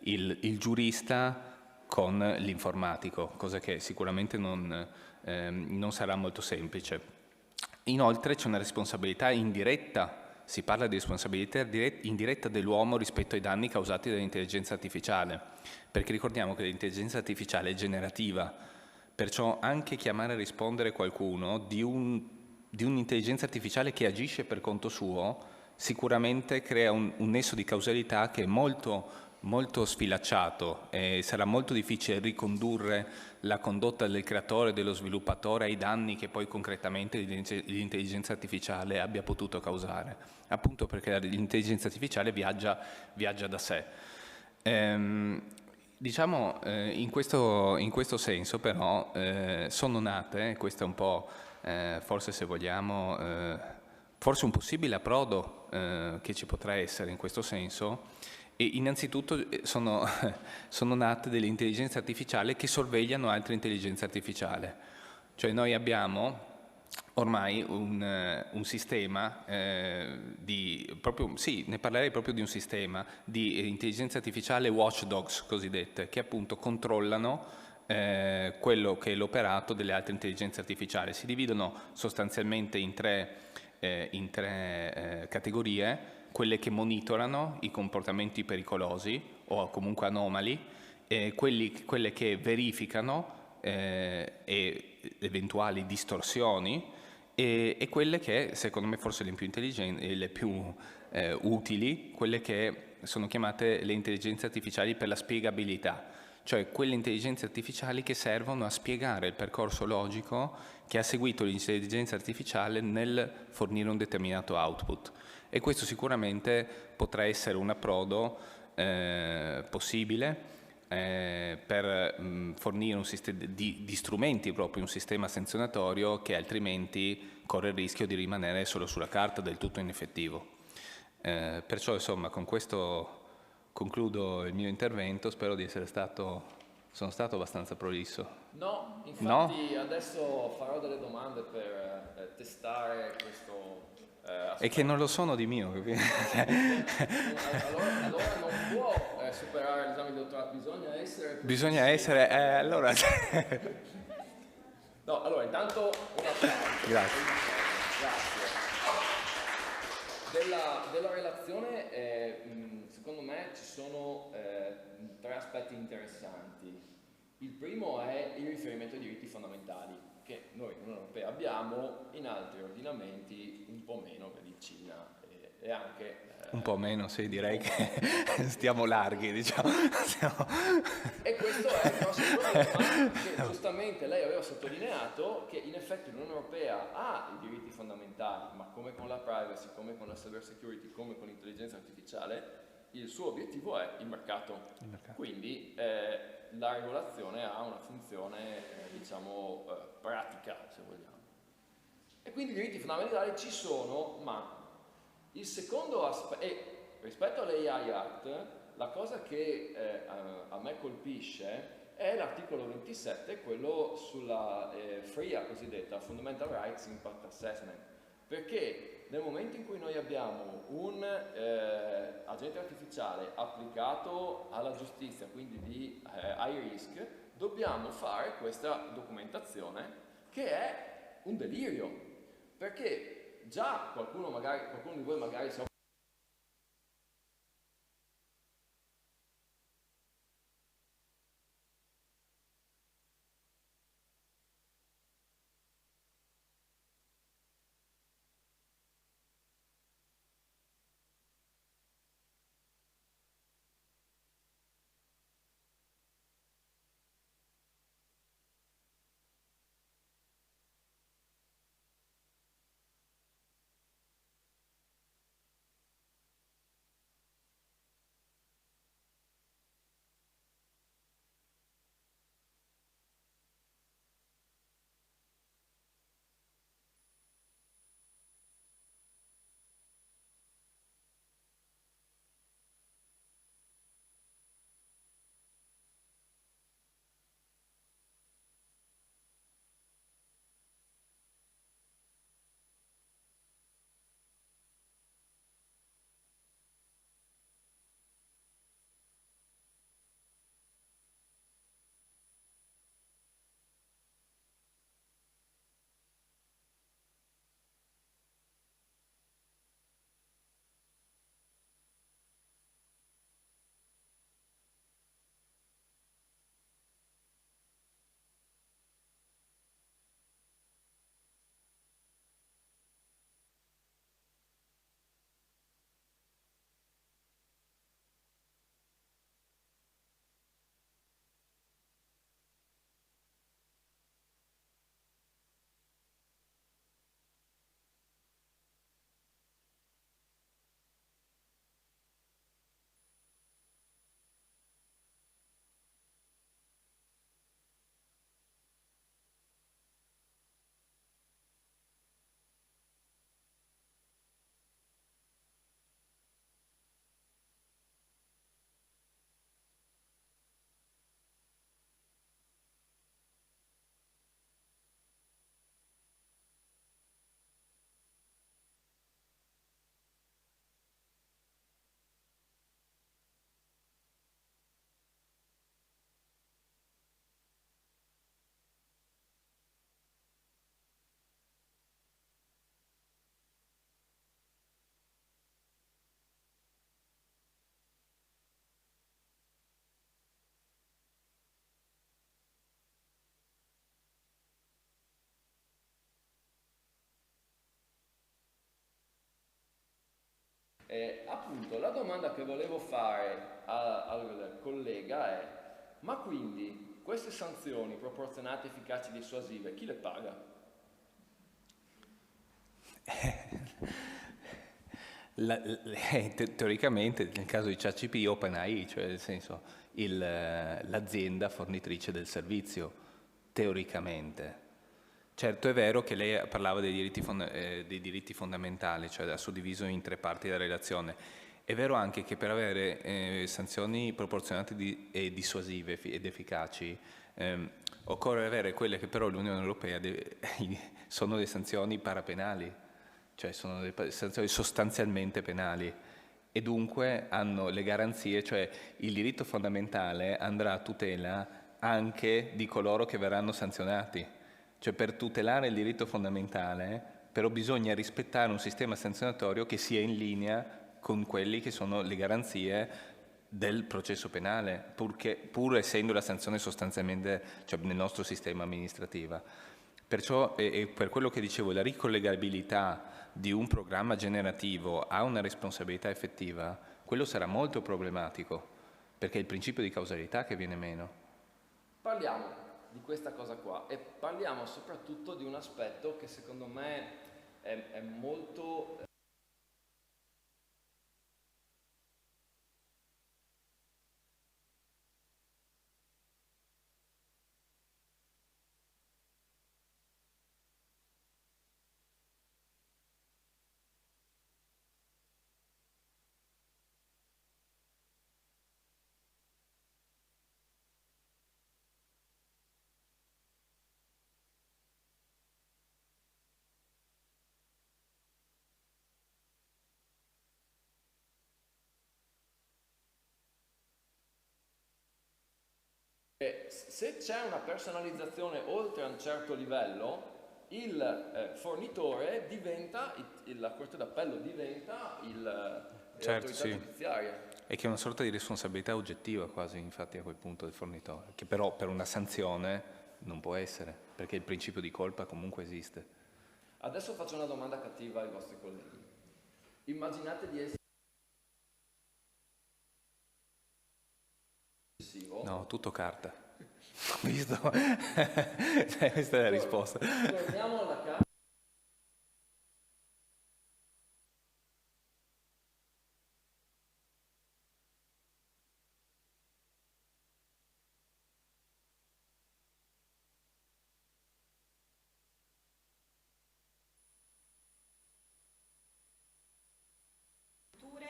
il giurista con l'informatico, cosa che sicuramente non sarà molto semplice. Inoltre c'è una responsabilità indiretta, si parla di responsabilità indiretta dell'uomo rispetto ai danni causati dall'intelligenza artificiale, perché ricordiamo che l'intelligenza artificiale è generativa, perciò anche chiamare a rispondere qualcuno di un'intelligenza artificiale che agisce per conto suo sicuramente crea un nesso di causalità che è molto sfilacciato e sarà molto difficile ricondurre la condotta del creatore e dello sviluppatore ai danni che poi concretamente l'intelligenza artificiale abbia potuto causare, appunto perché l'intelligenza artificiale viaggia da sé. Diciamo in questo senso però sono nate, questo è un po' forse se vogliamo forse un possibile approdo che ci potrà essere in questo senso. E innanzitutto sono nate delle intelligenze artificiali che sorvegliano altre intelligenze artificiali. Cioè noi abbiamo ormai un sistema ne parlerei proprio di un sistema di intelligenza artificiale watchdogs cosiddette, che appunto controllano quello che è l'operato delle altre intelligenze artificiali. Si dividono sostanzialmente in tre in 3 categorie: quelle che monitorano i comportamenti pericolosi o comunque anomali, quelle che verificano eventuali distorsioni, e quelle che, secondo me, forse le più intelligenti, le più utili, quelle che sono chiamate le intelligenze artificiali per la spiegabilità, cioè quelle intelligenze artificiali che servono a spiegare il percorso logico che ha seguito l'intelligenza artificiale nel fornire un determinato output. E questo sicuramente potrà essere un approdo possibile per fornire di strumenti, proprio un sistema sanzionatorio che altrimenti corre il rischio di rimanere solo sulla carta, del tutto ineffettivo. Perciò, insomma, con questo concludo il mio intervento. Spero di essere sono stato abbastanza prolisso. No, infatti adesso farò delle domande per testare questo aspetto. E che non lo sono di mio. Allora non può superare l'esame di dottorato, Bisogna essere... allora... No, allora intanto un applauso. Grazie. Della relazione, secondo me ci sono 3 aspetti interessanti. Il primo è il riferimento ai diritti fondamentali, che noi in Unione Europea abbiamo, in altri ordinamenti un po' meno, per il Cina e anche... un po' meno, sì, direi che stiamo larghi, diciamo. E questo è il grosso problema, che giustamente lei aveva sottolineato che in effetti l'Unione Europea ha i diritti fondamentali, ma come con la privacy, come con la cyber security, come con l'intelligenza artificiale, il suo obiettivo è il mercato. Quindi la regolazione ha una funzione, diciamo, pratica, se vogliamo. E quindi i diritti fondamentali ci sono, ma il secondo aspetto, rispetto all'AI Act, la cosa che a me colpisce è l'articolo 27, quello sulla FRIA cosiddetta, Fundamental Rights Impact Assessment, perché nel momento in cui noi abbiamo un agente artificiale applicato alla giustizia, quindi di high risk, dobbiamo fare questa documentazione che è un delirio, perché già qualcuno di voi magari si Appunto, la domanda che volevo fare al collega è: ma quindi queste sanzioni proporzionate, efficaci, dissuasive, chi le paga? Teoricamente nel caso di ChatGPT OpenAI, cioè nel senso l'azienda fornitrice del servizio, teoricamente. Certo è vero che lei parlava dei diritti fondamentali, cioè ha suddiviso in 3 parti la relazione. È vero anche che per avere sanzioni proporzionate e dissuasive ed efficaci occorre avere quelle che però l'Unione Europea sono le sanzioni parapenali, cioè sono delle sanzioni sostanzialmente penali e dunque hanno le garanzie, cioè il diritto fondamentale andrà a tutela anche di coloro che verranno sanzionati. Cioè per tutelare il diritto fondamentale però bisogna rispettare un sistema sanzionatorio che sia in linea con quelli che sono le garanzie del processo penale, pur essendo la sanzione sostanzialmente, cioè nel nostro sistema amministrativo. Perciò, e per quello che dicevo, la ricollegabilità di un programma generativo a una responsabilità effettiva, quello sarà molto problematico, perché è il principio di causalità che viene meno. Parliamo di questa cosa qua e parliamo soprattutto di un aspetto che secondo me è molto se c'è una personalizzazione oltre a un certo livello, il fornitore diventa, la Corte d'Appello diventa Certo, l'autorità sì. giudiziaria. E che è una sorta di responsabilità oggettiva quasi, infatti, a quel punto del fornitore, che però per una sanzione non può essere, perché il principio di colpa comunque esiste. Adesso faccio una domanda cattiva ai vostri colleghi. Immaginate di essere No, tutto carta. Visto? Questa è la risposta. Torniamo alla carta.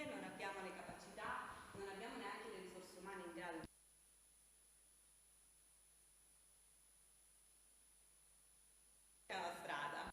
Non abbiamo le capacità, non abbiamo neanche le risorse umane in grado di la strada.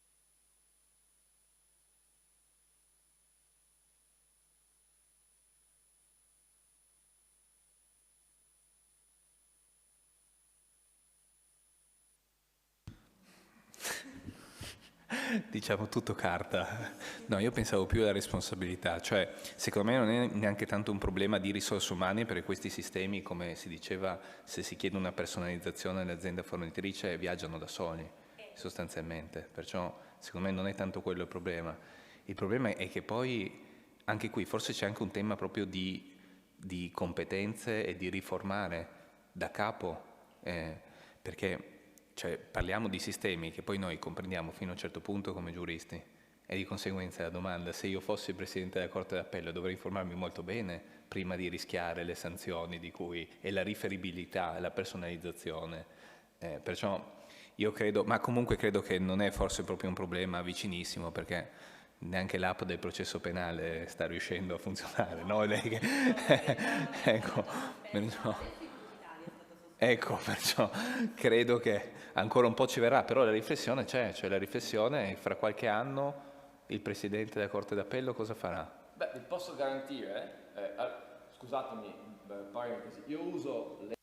Diciamo tutto carta. No, io pensavo più alla responsabilità, cioè secondo me non è neanche tanto un problema di risorse umane, perché questi sistemi, come si diceva, se si chiede una personalizzazione all'azienda fornitrice viaggiano da soli, sostanzialmente, perciò secondo me non è tanto quello il problema. Il problema è che poi, anche qui, forse c'è anche un tema proprio di competenze e di riformare da capo, perché cioè, parliamo di sistemi che poi noi comprendiamo fino a un certo punto come giuristi e di conseguenza la domanda: se io fossi Presidente della Corte d'Appello dovrei informarmi molto bene prima di rischiare le sanzioni e la riferibilità, la personalizzazione. Perciò io credo, ma comunque credo che non è forse proprio un problema vicinissimo, perché neanche l'app del processo penale sta riuscendo a funzionare, no? Ecco, ecco, perciò credo che ancora un po' ci verrà, però la riflessione c'è, cioè la riflessione, fra qualche anno il Presidente della Corte d'Appello cosa farà? Beh, vi posso garantire, scusatemi, parentesi, io uso le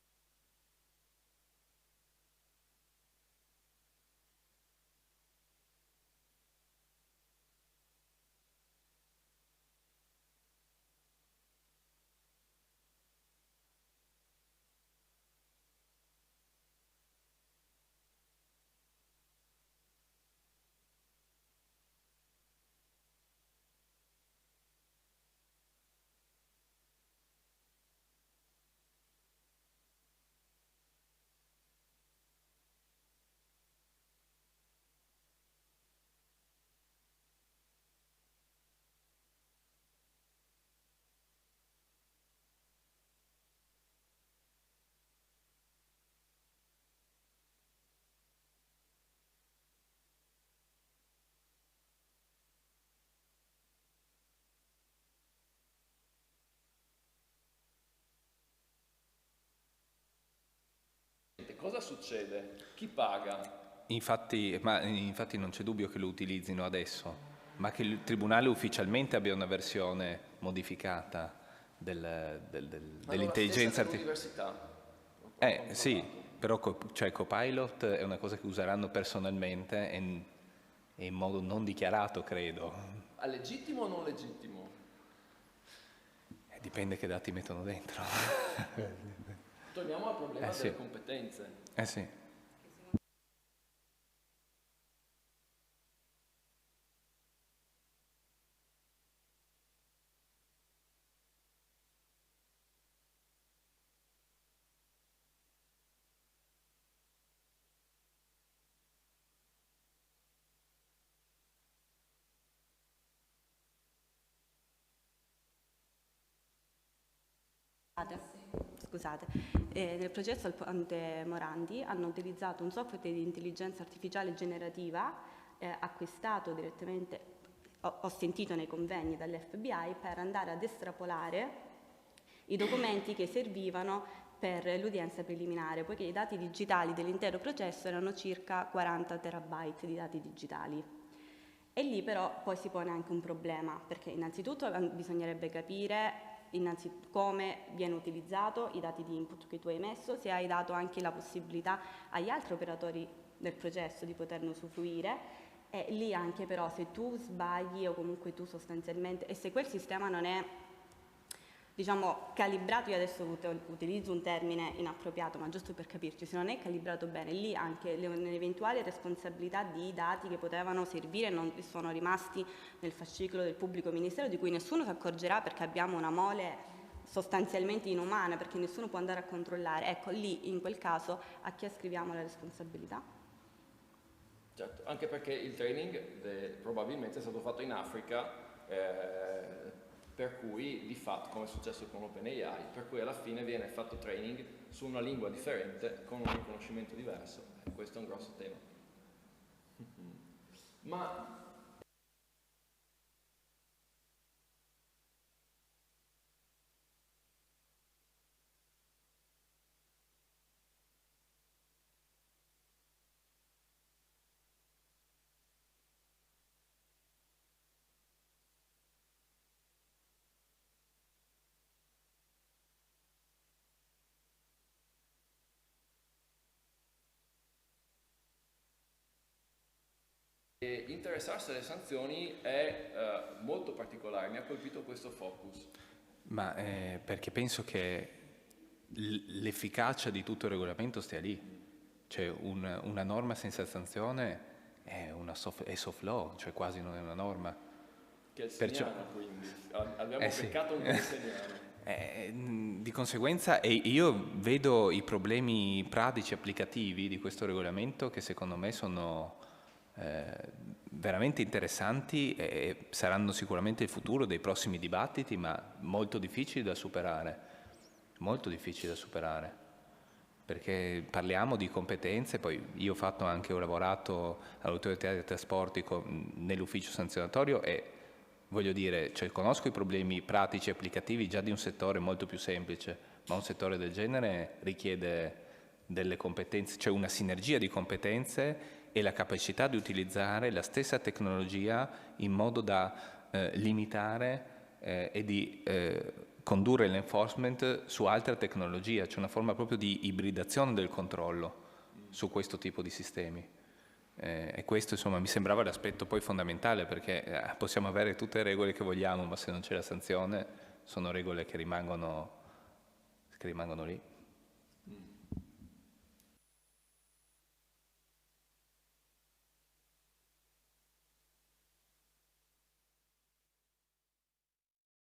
cosa succede? Chi paga? Infatti non c'è dubbio che lo utilizzino adesso, ma che il Tribunale ufficialmente abbia una versione modificata dell'intelligenza artificiale. Sì, però Copilot è una cosa che useranno personalmente e in modo non dichiarato, credo. È legittimo o non legittimo? Dipende che dati mettono dentro. Torniamo al problema delle competenze. Sì. Scusate, nel processo Alponte Morandi hanno utilizzato un software di intelligenza artificiale generativa acquistato direttamente, ho sentito nei convegni dall'FBI, per andare ad estrapolare i documenti che servivano per l'udienza preliminare, poiché i dati digitali dell'intero processo erano circa 40 terabyte di dati digitali. E lì però poi si pone anche un problema, perché innanzitutto bisognerebbe capire come viene utilizzato i dati di input che tu hai messo, se hai dato anche la possibilità agli altri operatori del processo di poterne usufruire, e lì anche però se tu sbagli o comunque tu sostanzialmente, e se quel sistema non è, diciamo, calibrato, io adesso utilizzo un termine inappropriato, ma giusto per capirci, se non è calibrato bene, lì anche l'eventuale responsabilità di dati che potevano servire non sono rimasti nel fascicolo del pubblico ministero, di cui nessuno si accorgerà perché abbiamo una mole sostanzialmente inumana, perché nessuno può andare a controllare. Ecco, lì in quel caso a chi ascriviamo la responsabilità? Certo, anche perché il training probabilmente è stato fatto in Africa, per cui di fatto, come è successo con OpenAI, per cui alla fine viene fatto training su una lingua differente, con un riconoscimento diverso. Questo è un grosso tema. Ma interessarsi alle sanzioni è molto particolare, mi ha colpito questo focus. Ma perché penso che l'efficacia di tutto il regolamento stia lì. Cioè una norma senza sanzione è soft law, cioè quasi non è una norma. Che è il segnale, quindi. Abbiamo peccato un po' di segnale. Di conseguenza io vedo i problemi pratici applicativi di questo regolamento che secondo me sono veramente interessanti e saranno sicuramente il futuro dei prossimi dibattiti, ma molto difficili da superare, perché parliamo di competenze. Poi io ho lavorato all'autorità dei trasporti nell'ufficio sanzionatorio e voglio dire, cioè, conosco i problemi pratici e applicativi già di un settore molto più semplice, ma un settore del genere richiede delle competenze, cioè una sinergia di competenze e la capacità di utilizzare la stessa tecnologia in modo da limitare e di condurre l'enforcement su altra tecnologia, c'è una forma proprio di ibridazione del controllo su questo tipo di sistemi. E questo insomma mi sembrava l'aspetto poi fondamentale, perché possiamo avere tutte le regole che vogliamo, ma se non c'è la sanzione sono regole che rimangono lì.